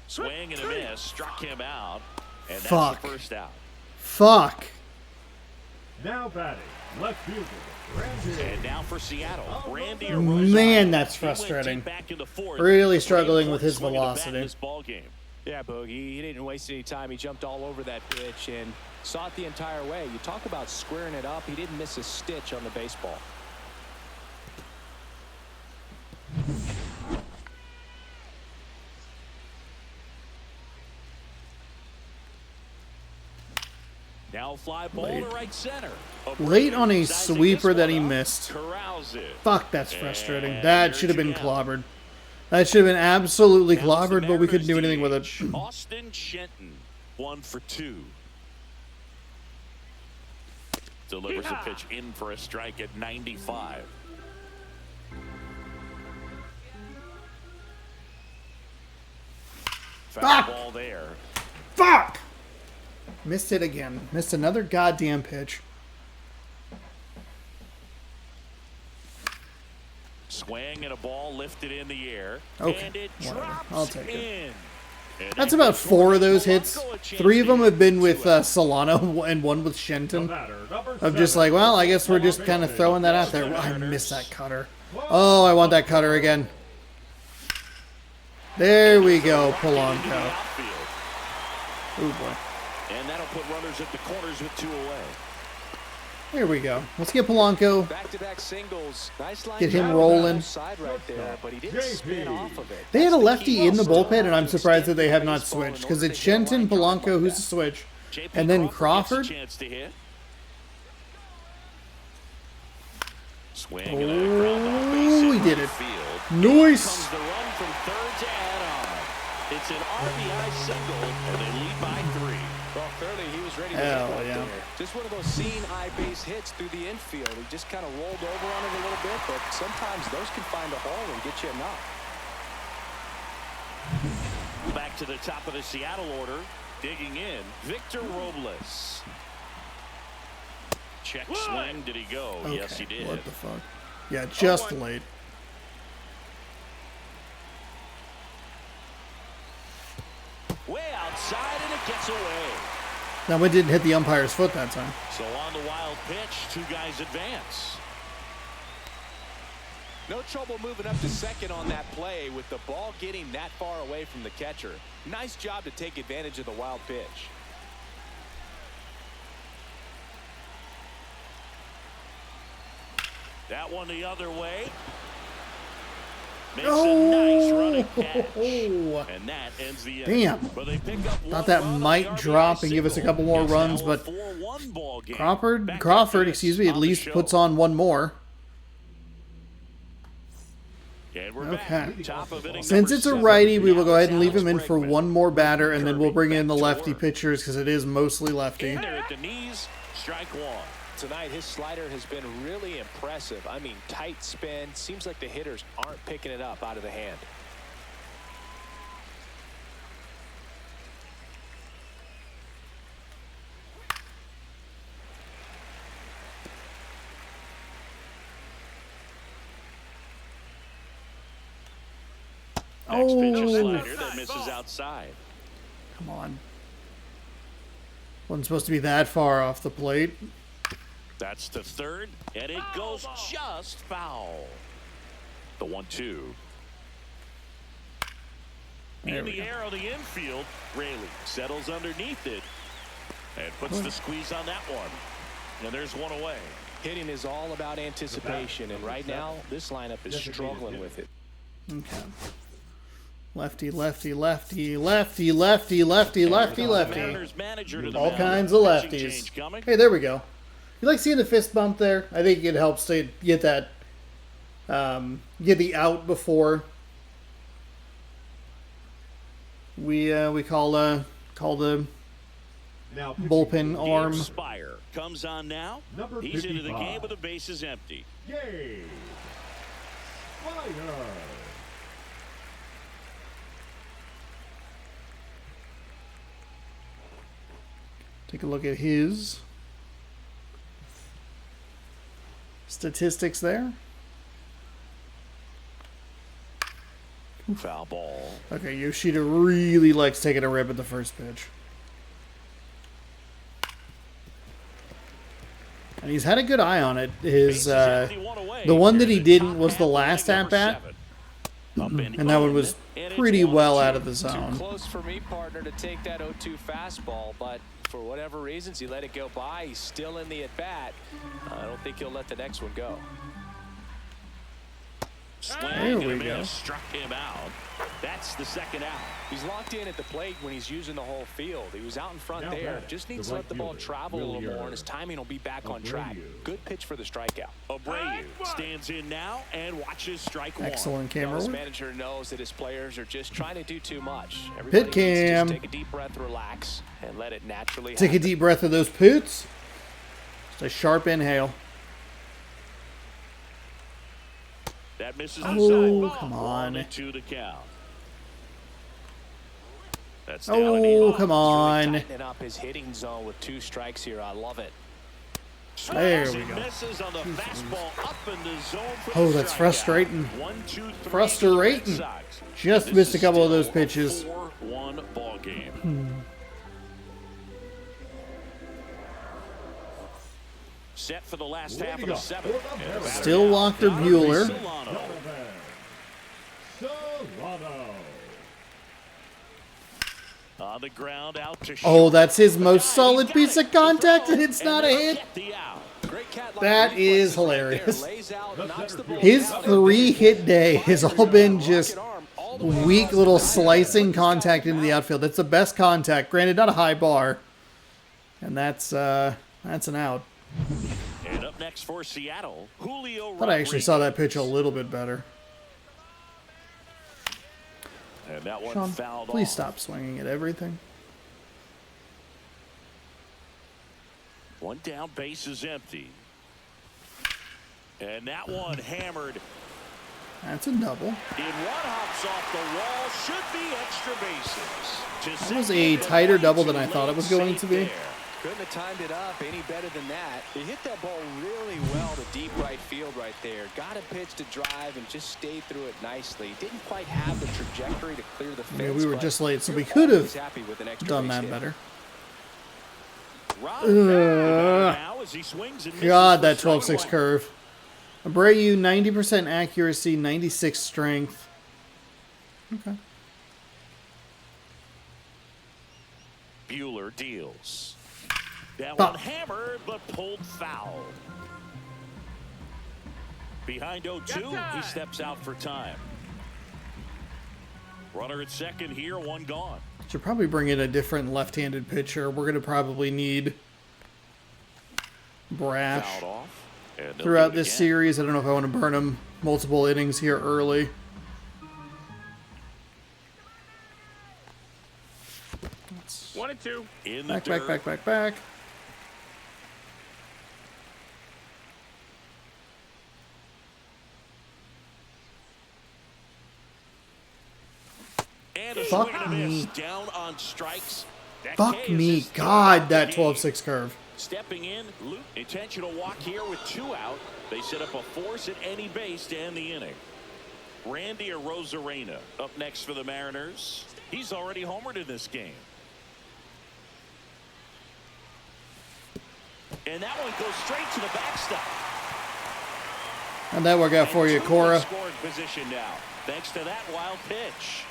swing and a miss, struck him out, and that's Fuck. the first out. Fuck. Now batting, left fielder, Randy. And now for Seattle, Randy. Man, that's frustrating. Really struggling with his velocity. Yeah, Boogie, he didn't waste any time. He jumped all over that pitch and saw it the entire way. You talk about squaring it up. He didn't miss a stitch on the baseball. Now fly ball to right center. Late on a sweeper that he missed. Fuck, that's frustrating. That should have been clobbered. That should have been absolutely clobbered, but we couldn't do anything with it. Austin Shenton, 1 for 2. Delivers a pitch in for a strike at 95. Foul there. Fuck! Missed it again. Missed another goddamn pitch. Swing and a ball lifted in the air. Okay, And it whatever. drops I'll take it. in. And That's about 4 of those hits. 3 of them have been with Solano and 1 with Shenton. I'm just like, well, I guess we're just kind of throwing that out there. I missed that cutter. Oh, I want that cutter again. There we go, Polanco. Oh, boy. And that'll put runners at the corners with 2 away. Here we go. Let's get Polanco. Back-to-back singles. Nice line Get him drive rolling. side right there, but he didn't spin off of it. They had a That's the lefty key. in the bullpen, and I'm surprised that they have not switched. Because it's Shenton, Polanco, who's the switch. And then Crawford. Chance to hit. Swing Oh, he did it. Field. Nice. Comes the run from third to add on. It's an RBI single, and they lead by 3. Well, clearly he was ready to Hell hit right yeah. there. Just one of those seeing eye base hits through the infield. He just kind of rolled over on it a little bit, but sometimes those can find a hole and get you a knock. Back to the top of the Seattle order. Digging in, Victor Robles. Check swing. Did he go? Okay, Yes, he did. what the fuck? Yeah, just late. Way outside, and it gets away. That one didn't hit the umpire's foot that time. So on the wild pitch, two guys advance. No trouble moving up to second on that play with the ball getting that far away from the catcher. Nice job to take advantage of the wild pitch. That one the other way. Makes a nice running catch. And that ends the inning. Damn. But they pick up Thought that might drop and give us a couple more runs, but Crawford, at least puts on one more. Okay. Since it's a righty, we will go ahead and leave him in for one more batter, and then we'll bring in the lefty pitchers because it is mostly lefty. At the knees, strike one. Tonight, his slider has been really impressive. I mean, tight spin. Seems like the hitters aren't picking it up out of the hand. Next pitch is slider that misses outside. Come on. Wasn't supposed to be that far off the plate. That's the third, and it goes just foul. The 1-2. In the air on the infield, Rayleigh settles underneath it and puts the squeeze on that one. And there's one away. Hitting is all about anticipation, and right now, this lineup is struggling with it. Okay. Lefty, lefty, lefty, lefty, lefty, lefty, lefty, lefty. All kinds of lefties. Hey, there we go. You like seeing the fist bump there? I think it helps to get that, get the out before we call the bullpen arm. Spire comes on now. He's into the game with the bases empty. Yay! Spire! Take a look at his statistics there. Foul ball. Okay, Yoshida really likes taking a rip at the first pitch. And he's had a good eye on it. His the one that he didn't was the last at-bat. And that one was pretty well out of the zone. Too close for me, partner, to take that 0-2 fastball, but for whatever reasons, he let it go by. He's still in the at-bat. I don't think he'll let the next one go. There we go. Struck him out. That's the second out. He's locked in at the plate when he's using the whole field. He was out in front there. Just needs to let the ball travel a little more, and his timing will be back on track. Good pitch for the strikeout. Abreu stands in now and watches strike one. Excellent camera His work. manager knows that his players are just trying to do too much. Pit Everybody needs to cam. just take a deep breath, relax, and let it naturally Take a happen. deep breath of those poots. Just a sharp inhale. That misses Oh, come on. To the count. That's Oh, come on. Tightening up his hitting zone with 2 strikes here. I love it. There we go. Misses on the fastball up in the zone for Oh, the that's strikeout. frustrating. 1-2-3 Frustrating. to the Red Sox. Just This missed a is couple of still those pitches. a 4-1 ball game. Set for the last half of the 7th. Still Walker Bueller. Solano. On the ground, out to Oh, that's his most solid piece of contact, and it's not a hit. That is hilarious. His 3-hit day has all been just weak little slicing contact into the outfield. That's the best contact. Granted, not a high bar. And that's an out. And up next for Seattle, Julio Thought I actually saw that pitch a little bit better. And that one Sean, fouled please off. stop swinging at everything. One down, base is empty. And that one hammered. That's a double. In one, hops off the wall, should be extra bases. That was a tighter double than I thought it was going to be. Couldn't have timed it up any better than that. He hit that ball really well to deep right field right there. Got a pitch to drive and just stayed through it nicely. Didn't quite have the trajectory to clear the fence. Yeah, we were just late, so we could have done that better. God, that 12-6 curve. Abreu, 90% accuracy, 96 strength. Okay. Bueller deals. That one hammered, but pulled foul. Behind 0-2, he steps out for time. Runner at second here, one gone. Should probably bring in a different left-handed pitcher. We're going to probably need Brash throughout this series. I don't know if I want to burn him multiple innings here early. One and two. Back. Fuck me. Down on strikes. Fuck me. God, that 12-6 curve. Stepping in, intentional walk here with 2 out. They set up a force at any base to end the inning. Randy Arozarena up next for the Mariners. He's already homered in this game. And that one goes straight to the backstop. How'd that work out for you, Cora? Scoring position now, thanks to that wild pitch.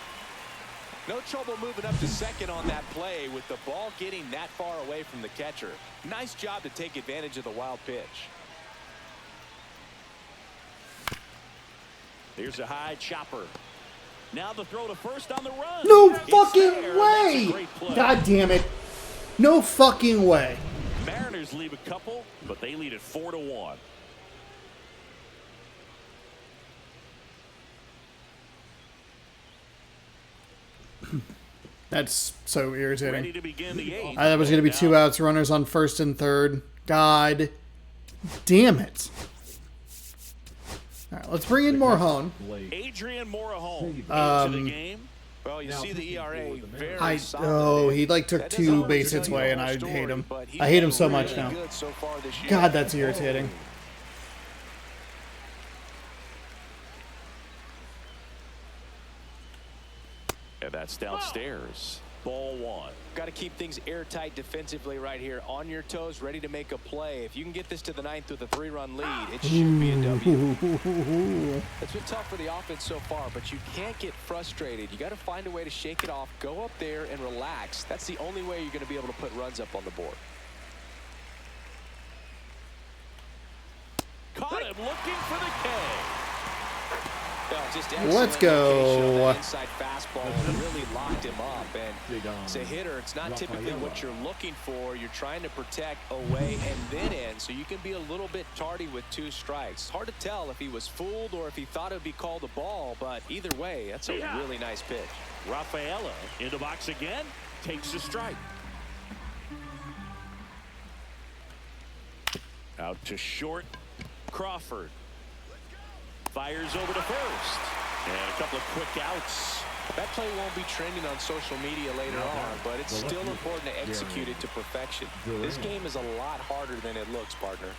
No trouble moving up to second on that play with the ball getting that far away from the catcher. Nice job to take advantage of the wild pitch. Here's a high chopper. Now the throw to first on the run. No fucking way! God damn it. No fucking way. Mariners leave a couple, but they lead it 4-1. That's so irritating. Ready to begin the 8th. I thought it was going to be 2 outs, runners on first and third. God damn it. All right, let's bring in Morahone. Adrian Morahone into the game. Well, you see the ERA very solid. He like took 2 base hits away, and I hate him. I hate him so much now. God, that's irritating. And that's downstairs. Ball 1. Got to keep things airtight defensively right here. On your toes, ready to make a play. If you can get this to the 9th with a 3-run lead, it should be a W. It's been tough for the offense so far, but you can't get frustrated. You got to find a way to shake it off, go up there and relax. That's the only way you're going to be able to put runs up on the board. Caught him looking for the K. Let's go. Inside fastball really locked him up, and as a hitter, it's not typically what you're looking for. You're trying to protect away and then in, so you can be a little bit tardy with 2 strikes. It's hard to tell if he was fooled or if he thought it would be called a ball, but either way, that's a really nice pitch. Rafaela in the box again, takes the strike. Out to short, Crawford. Fires over to first. And a couple of quick outs. That play won't be trending on social media later on, but it's still important to execute it to perfection. This game is a lot harder than it looks, partner.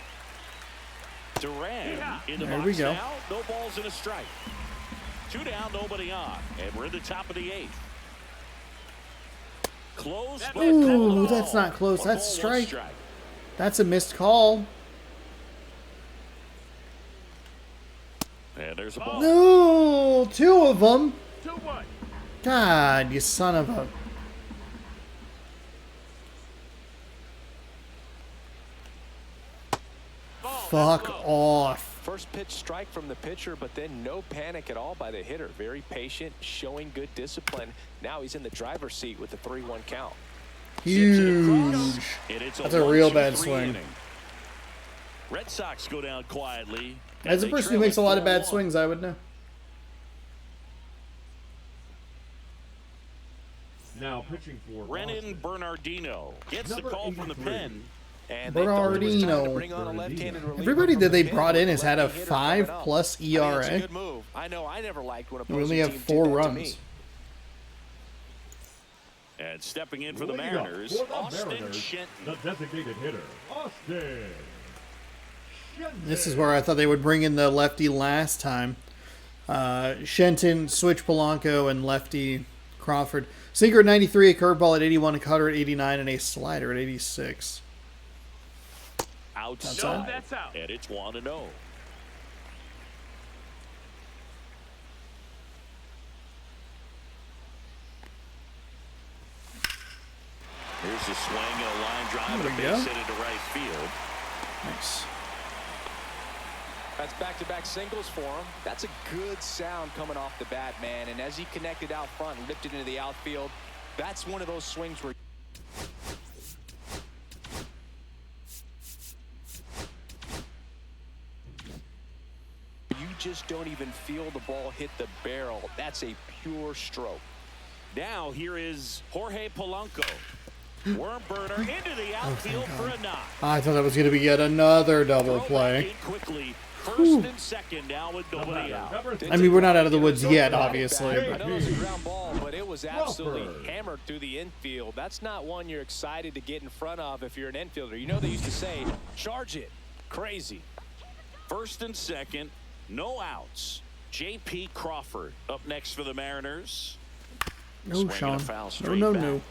Duran in the there box we go. now. No balls and a strike. 2 down, nobody on. And we're in the top of the 8th. Close. Ooh, that's not close. That's a strike. That's a missed call. And there's a ball. No, 2 of them. 2-1. God, you son of a... Fuck off. First pitch strike from the pitcher, but then no panic at all by the hitter. Very patient, showing good discipline. Now he's in the driver's seat with the 3-1 count. Huge. That's a real bad swing. Red Sox go down quietly. As a person who makes a lot of bad swings, I would know. Now pitching for Renan Bernardino gets the call from the pen. And Bernardino. Everybody that they brought in has had a 5+ ERA. Good move. I know I never liked when We only have 4 runs. And stepping in for the Leading up Mariners, for the Austin Mariners, Shenton. the designated hitter, Austin Shenton. This is where I thought they would bring in the lefty last time. Shenton, switch Polanco, and lefty Crawford. Sinker at 93, a curveball at 81, a cutter at 89, and a slider at 86. Outside. No, that's out. And it's 1-0. Here's a swing and a line drive and a There we base go. hit into right field. Nice. That's back-to-back singles for him. That's a good sound coming off the bat, man. And as he connected out front and lifted into the outfield, that's one of those swings where you just don't even feel the ball hit the barrel. That's a pure stroke. Now here is Jorge Polanco. Worm burner into the outfield for a knock. I thought that was going to be yet another double Throw play. back in quickly. First and second now with nobody out. I mean, we're not out of the woods yet, obviously. I But know it was a ground ball, but it was absolutely Crawford. hammered through the infield. That's not one you're excited to get in front of if you're an infielder. You know they used to say, charge it. Crazy. First and second, no outs. J.P. Crawford up next for the Mariners. no, Swinging a Sean. foul No, straight no, back. no.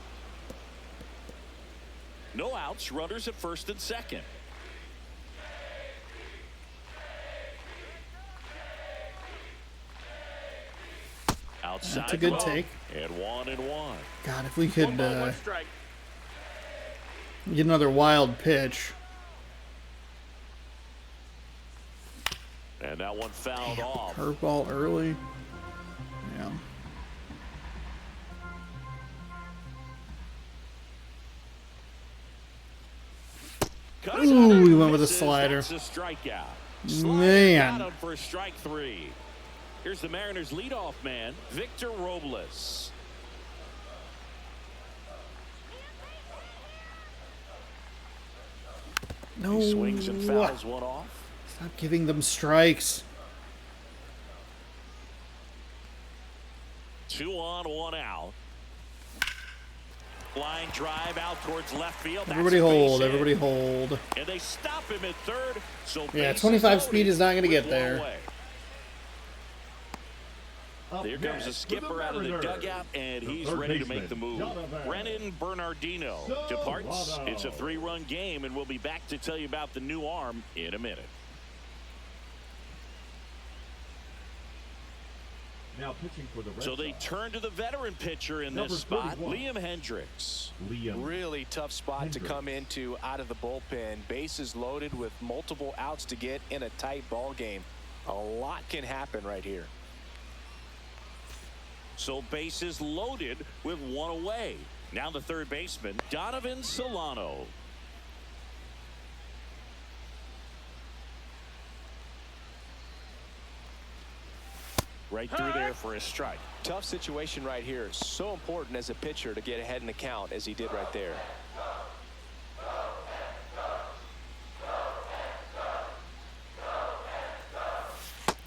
No outs, runners at first and second. Outside That's a good low, take. And 1-1. God, if we One could ball, one strike. get another wild pitch. And that one fouled off. Curveball early. Yeah. Ooh, we went with a slider. That's a strikeout. Man. Got him for strike 3. Here's the Mariners' leadoff man, Victor Robles. No. He swings and fouls one off. Stop giving them strikes. 2 on, 1 out. Line drive out towards left field. That's Everybody a base hold. hit. Everybody hold. And they stop him at third. So Yeah, bases 25 loaded speed is not going to with get one there. away. Up There comes a next for skipper out of the Mariners, dugout, and the he's third ready to make the baseman, move. Donovan Brennan Bernardino departs. Solano. It's a 3-run game, and we'll be back to tell you about the new arm in a minute. Now pitching for the Red So they Sox, turn to the veteran pitcher in Number this spot, 31. Liam Hendricks. Liam. Really tough spot to Hendricks. come into out of the bullpen. Bases loaded with multiple outs to get in a tight ball game. A lot can happen right here. So bases loaded with 1 away. Now the third baseman, Donovan Solano. Right through there for a strike. Tough situation right here. So important as a pitcher to get ahead in the count as he did right there.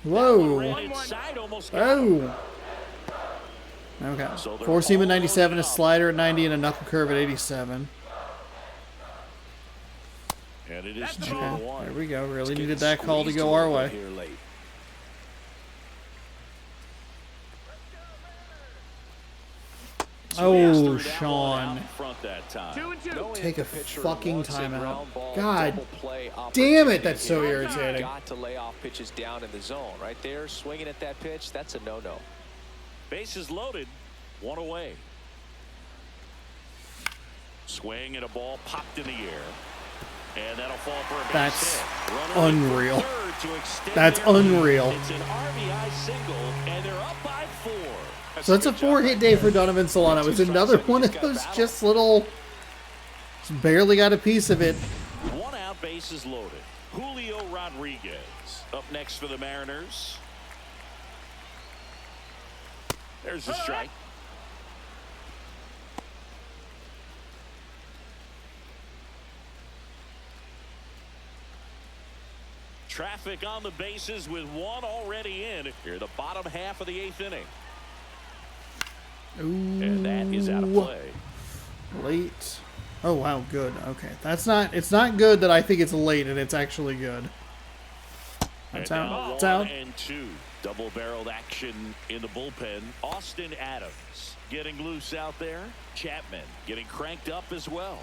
Whoa. Ran inside, almost got Oh. Okay. So they're Four seam at all 97, a loaded up. slider at 90, and a knuckle curve at 87. And it is That's the 2-1. There we go. Really Getting needed that call to squeezed go a our little way. bit here late. Oh, Threw that one Sean. out in front that time. 2-2. Knowing Take the a pitcher fucking wants a timeout. ground ball God double play damn it, opportunity that's so here. irritating. Got to lay off pitches down in the zone. Right there, swinging at that pitch, that's a no-no. Bases loaded, 1 away. Swing and a ball popped in the air. And that'll fall for a base That's hit. Runner in for unreal. third to extend That's their lead. unreal. It's an RBI single, and they're up by 4. So that's a 4-hit day for Donovan Solano. It was another one of those just little... Just barely got a piece of it. 1 out, bases loaded. Julio Rodriguez up next for the Mariners. There's the strike. Traffic on the bases with 1 already in. Here, the bottom half of the 8th inning. And that is out of play. Oh, wow, good. Okay. It's not good that I think it's late and it's actually good. That's out. It's out. 1-2. Double-barreled action in the bullpen. Austin Adams getting loose out there. Chapman getting cranked up as well.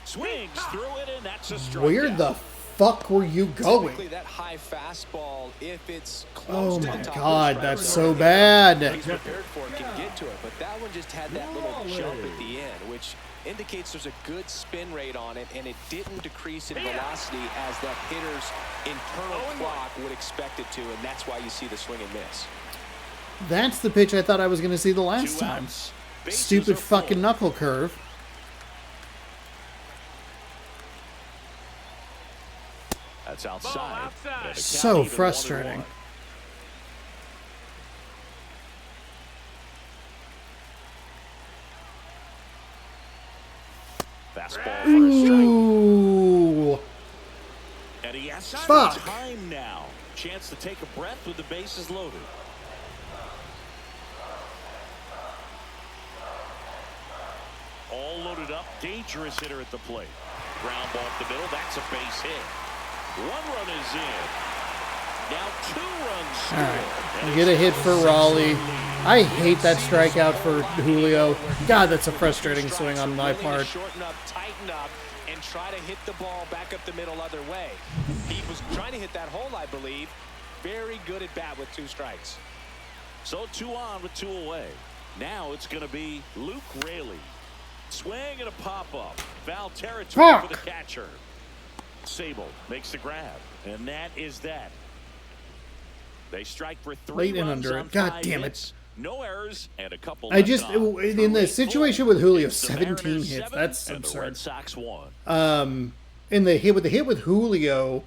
Swings through it, and that's a strikeout. Where the fuck were you going? Typically that high fastball, if it's Oh close to my the top god, of the that's strike so zone, bad. he's prepared for it, can get to it, but that one just had that little jump at the end, which indicates there's a good spin rate on it, and it didn't decrease in velocity as that hitter's internal clock would expect it to, and that's why you see the swing and miss. That's the pitch I thought I was going to see the last 2 time. outs. Bases Stupid are full. fucking knuckle curve. That's outside. outside. And the count So even frustrating. 1-1. Fastball for a strike. Ooh. And he has some Fuck. time now. Chance to take a breath with the bases loaded. All loaded up. Dangerous hitter at the plate. Ground ball up the middle. That's a base hit. 1 run is in. Now 2 runs All right. scored. We get a hit for Raleigh. I hate that strikeout for Julio. God, that's a frustrating swing on my part. Shorten up, tighten up, and try to hit the ball back up the middle other way. He was trying to hit that hole, I believe. Very good at bat with 2 strikes. So 2 on with 2 away. Now it's going to be Luke Raley. Swing and a pop-up. Foul territory for the catcher. Sable makes the grab. And that is that. They strike for 3 Late and runs under on it. God 5 damn it. hits. No errors and a couple I left just, on. in the situation with Julio, 17 hits. 7, That's and the Red absurd. Sox won. In the hit with Julio,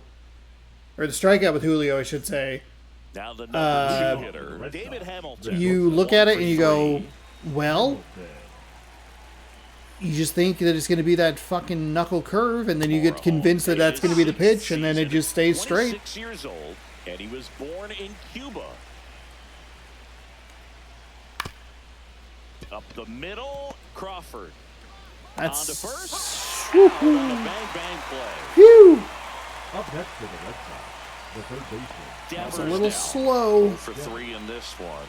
or the strikeout with Julio, I should say, Now the number 2 hitter, David Hamilton. you look at it and you go, 3. well, you just think that it's going to be that fucking knuckle curve, and then you get convinced that that's going to be the pitch, and then it just stays straight. 26 years old, and he was born in Cuba. Up the middle, Crawford. On to That's first. Out on a bang play. phew. Up next for the Red Sox, the third baseman. That's a Devers little down. slow. 0 for 3 in this one.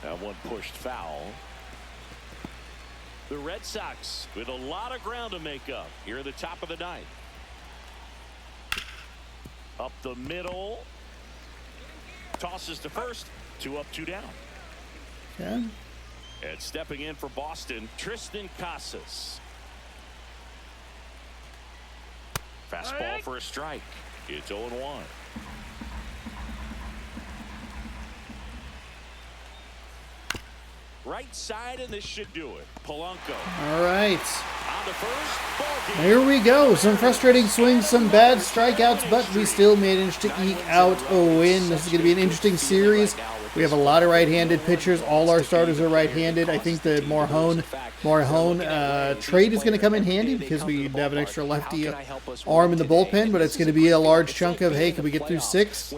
That one pushed foul. The Red Sox with a lot of ground to make up here at the top of the 9th. Up the middle. Tosses to first. 2 up, 2 down. Okay. And stepping in for Boston, Tristan Casas. Fastball for a strike. It's 0-1. Right side, and this should do it. Polanco All right. on the first. Ball game. There we go. Some frustrating swings, some bad strikeouts, but we still managed to eke out a win. This is going to be an interesting series. We have a lot of right-handed pitchers. All our starters are right-handed. I think the Morhone trade is going to come in handy because we have an extra lefty arm in the bullpen, but it's going to be a large chunk of, hey, can we get through 6?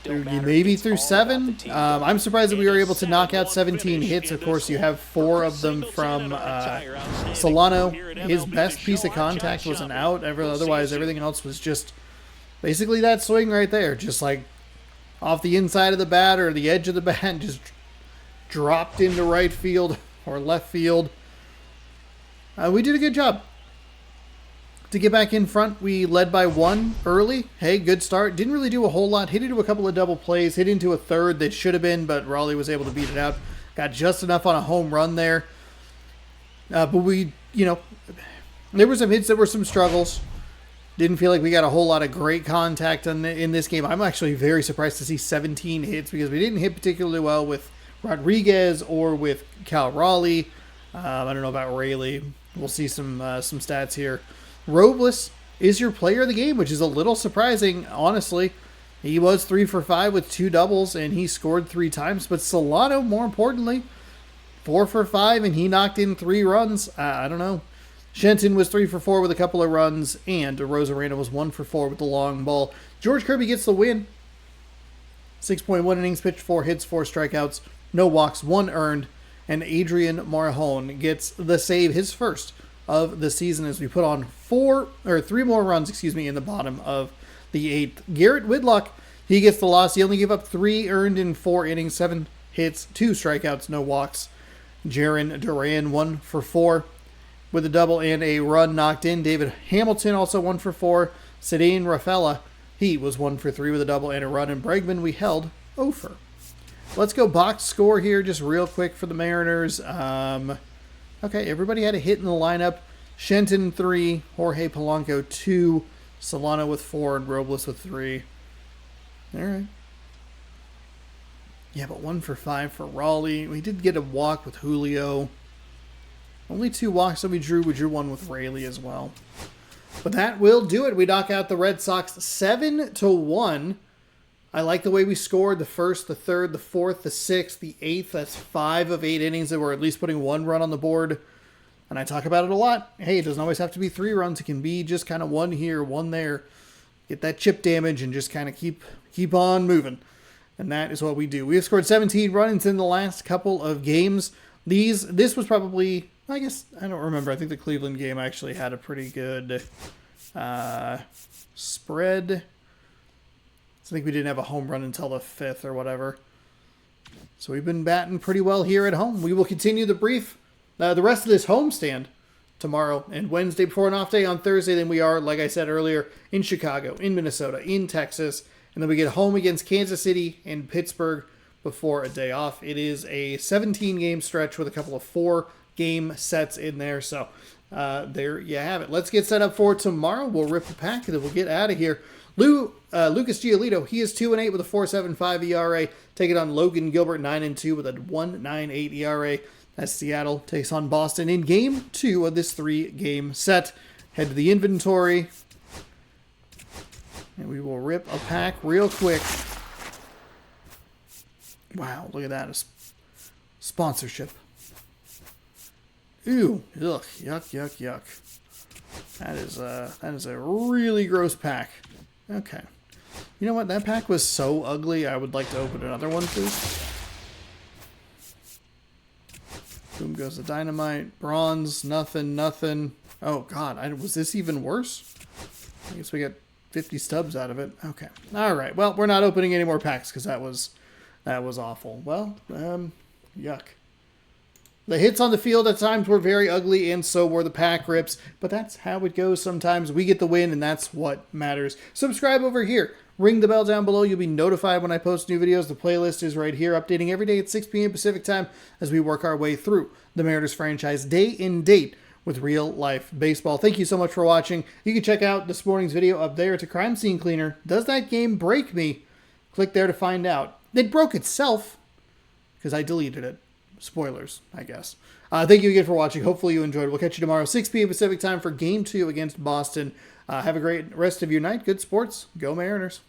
Maybe through 7? I'm surprised that we were able to knock out 17 hits. Of course, you have 4 of them from Solano. His best piece of contact was an out. Otherwise, everything else was just basically that swing right there. Just like off the inside of the bat or the edge of the bat, just dropped into right field or left field. We did a good job. To get back in front, we led by 1 early. Hey, good start. Didn't really do a whole lot. Hit into a couple of double plays. Hit into a third that should have been, but Raleigh was able to beat it out. Got just enough on a home run there. But we, there were some hits that were some struggles. Didn't feel like we got a whole lot of great contact in this game. I'm actually very surprised to see 17 hits because we didn't hit particularly well with Rodriguez or with Cal Raleigh. I don't know about Raley. We'll see some stats here. Robles is your player of the game, which is a little surprising, honestly. He was 3 for 5 with 2 doubles, and he scored 3 times. But Solano, more importantly, 4 for 5, and he knocked in 3 runs. I don't know. Shenton was 3 for 4 with a couple of runs, and Rosarena was 1 for 4 with the long ball. George Kirby gets the win. 6.1 innings pitched, 4 hits, 4 strikeouts, no walks, 1 earned, and Adrian Morejon gets the save, his first of the season, as we put on 3 more runs, in the bottom of the 8th. Garrett Whitlock, he gets the loss. He only gave up 3 earned in 4 innings, 7 hits, 2 strikeouts, no walks. Jaron Duran 1 for 4 with a double and a run knocked in. David Hamilton also 1 for 4. Cedane Rafaela, he was 1 for 3 with a double and a run. And Bregman, we held over. Let's go box score here just real quick for the Mariners. Okay, everybody had a hit in the lineup. Shenton 3, Jorge Polanco 2, Solano with 4, and Robles with 3. All right. Yeah, but 1 for 5 for Raleigh. We did get a walk with Julio. Only 2 walks that we drew. We drew 1 with Raley as well. But that will do it. We knock out the Red Sox 7-1. I like the way we scored the first, the third, the fourth, the sixth, the 8th. That's 5 of 8 innings that we're at least putting 1 run on the board. And I talk about it a lot. Hey, it doesn't always have to be 3 runs. It can be just kind of 1 here, 1 there. Get that chip damage and just kind of keep on moving. And that is what we do. We have scored 17 runs in the last couple of games. This was probably, I guess, I don't remember. I think the Cleveland game actually had a pretty good spread. I think we didn't have a home run until the 5th or whatever. So we've been batting pretty well here at home. We will continue the rest of this homestand tomorrow and Wednesday before an off day on Thursday. Then we are, like I said earlier, in Chicago, in Minnesota, in Texas. And then we get home against Kansas City and Pittsburgh before a day off. It is a 17-game stretch with a couple of 4-game sets in there. So there you have it. Let's get set up for tomorrow. We'll rip the pack and then we'll get out of here. Lucas Giolito, he is 2-8 with a 4.75 ERA. Take it on Logan Gilbert, 9-2 with a 1.98 ERA. As Seattle takes on Boston in Game 2 of this 3-game set. Head to the inventory. And we will rip a pack real quick. Wow, look at that. A sponsorship. Ew. Ugh. Yuck, yuck, yuck. That is a really gross pack. Okay. You know what? That pack was so ugly, I would like to open another one, please. Boom goes the dynamite. Bronze, nothing. Oh, God. Was this even worse? I guess we got 50 stubs out of it. Okay. All right. Well, we're not opening any more packs because that was awful. Well, yuck. The hits on the field at times were very ugly, and so were the pack rips. But that's how it goes sometimes. We get the win, and that's what matters. Subscribe over here. Ring the bell down below. You'll be notified when I post new videos. The playlist is right here, updating every day at 6 p.m. Pacific time as we work our way through the Mariners franchise day in date with real-life baseball. Thank you so much for watching. You can check out this morning's video up there. It's a crime scene cleaner. Does that game break me? Click there to find out. It broke itself because I deleted it. Spoilers, I guess. Thank you again for watching. Hopefully you enjoyed. We'll catch you tomorrow, 6 p.m. Pacific time for Game 2 against Boston. Have a great rest of your night. Good sports. Go Mariners.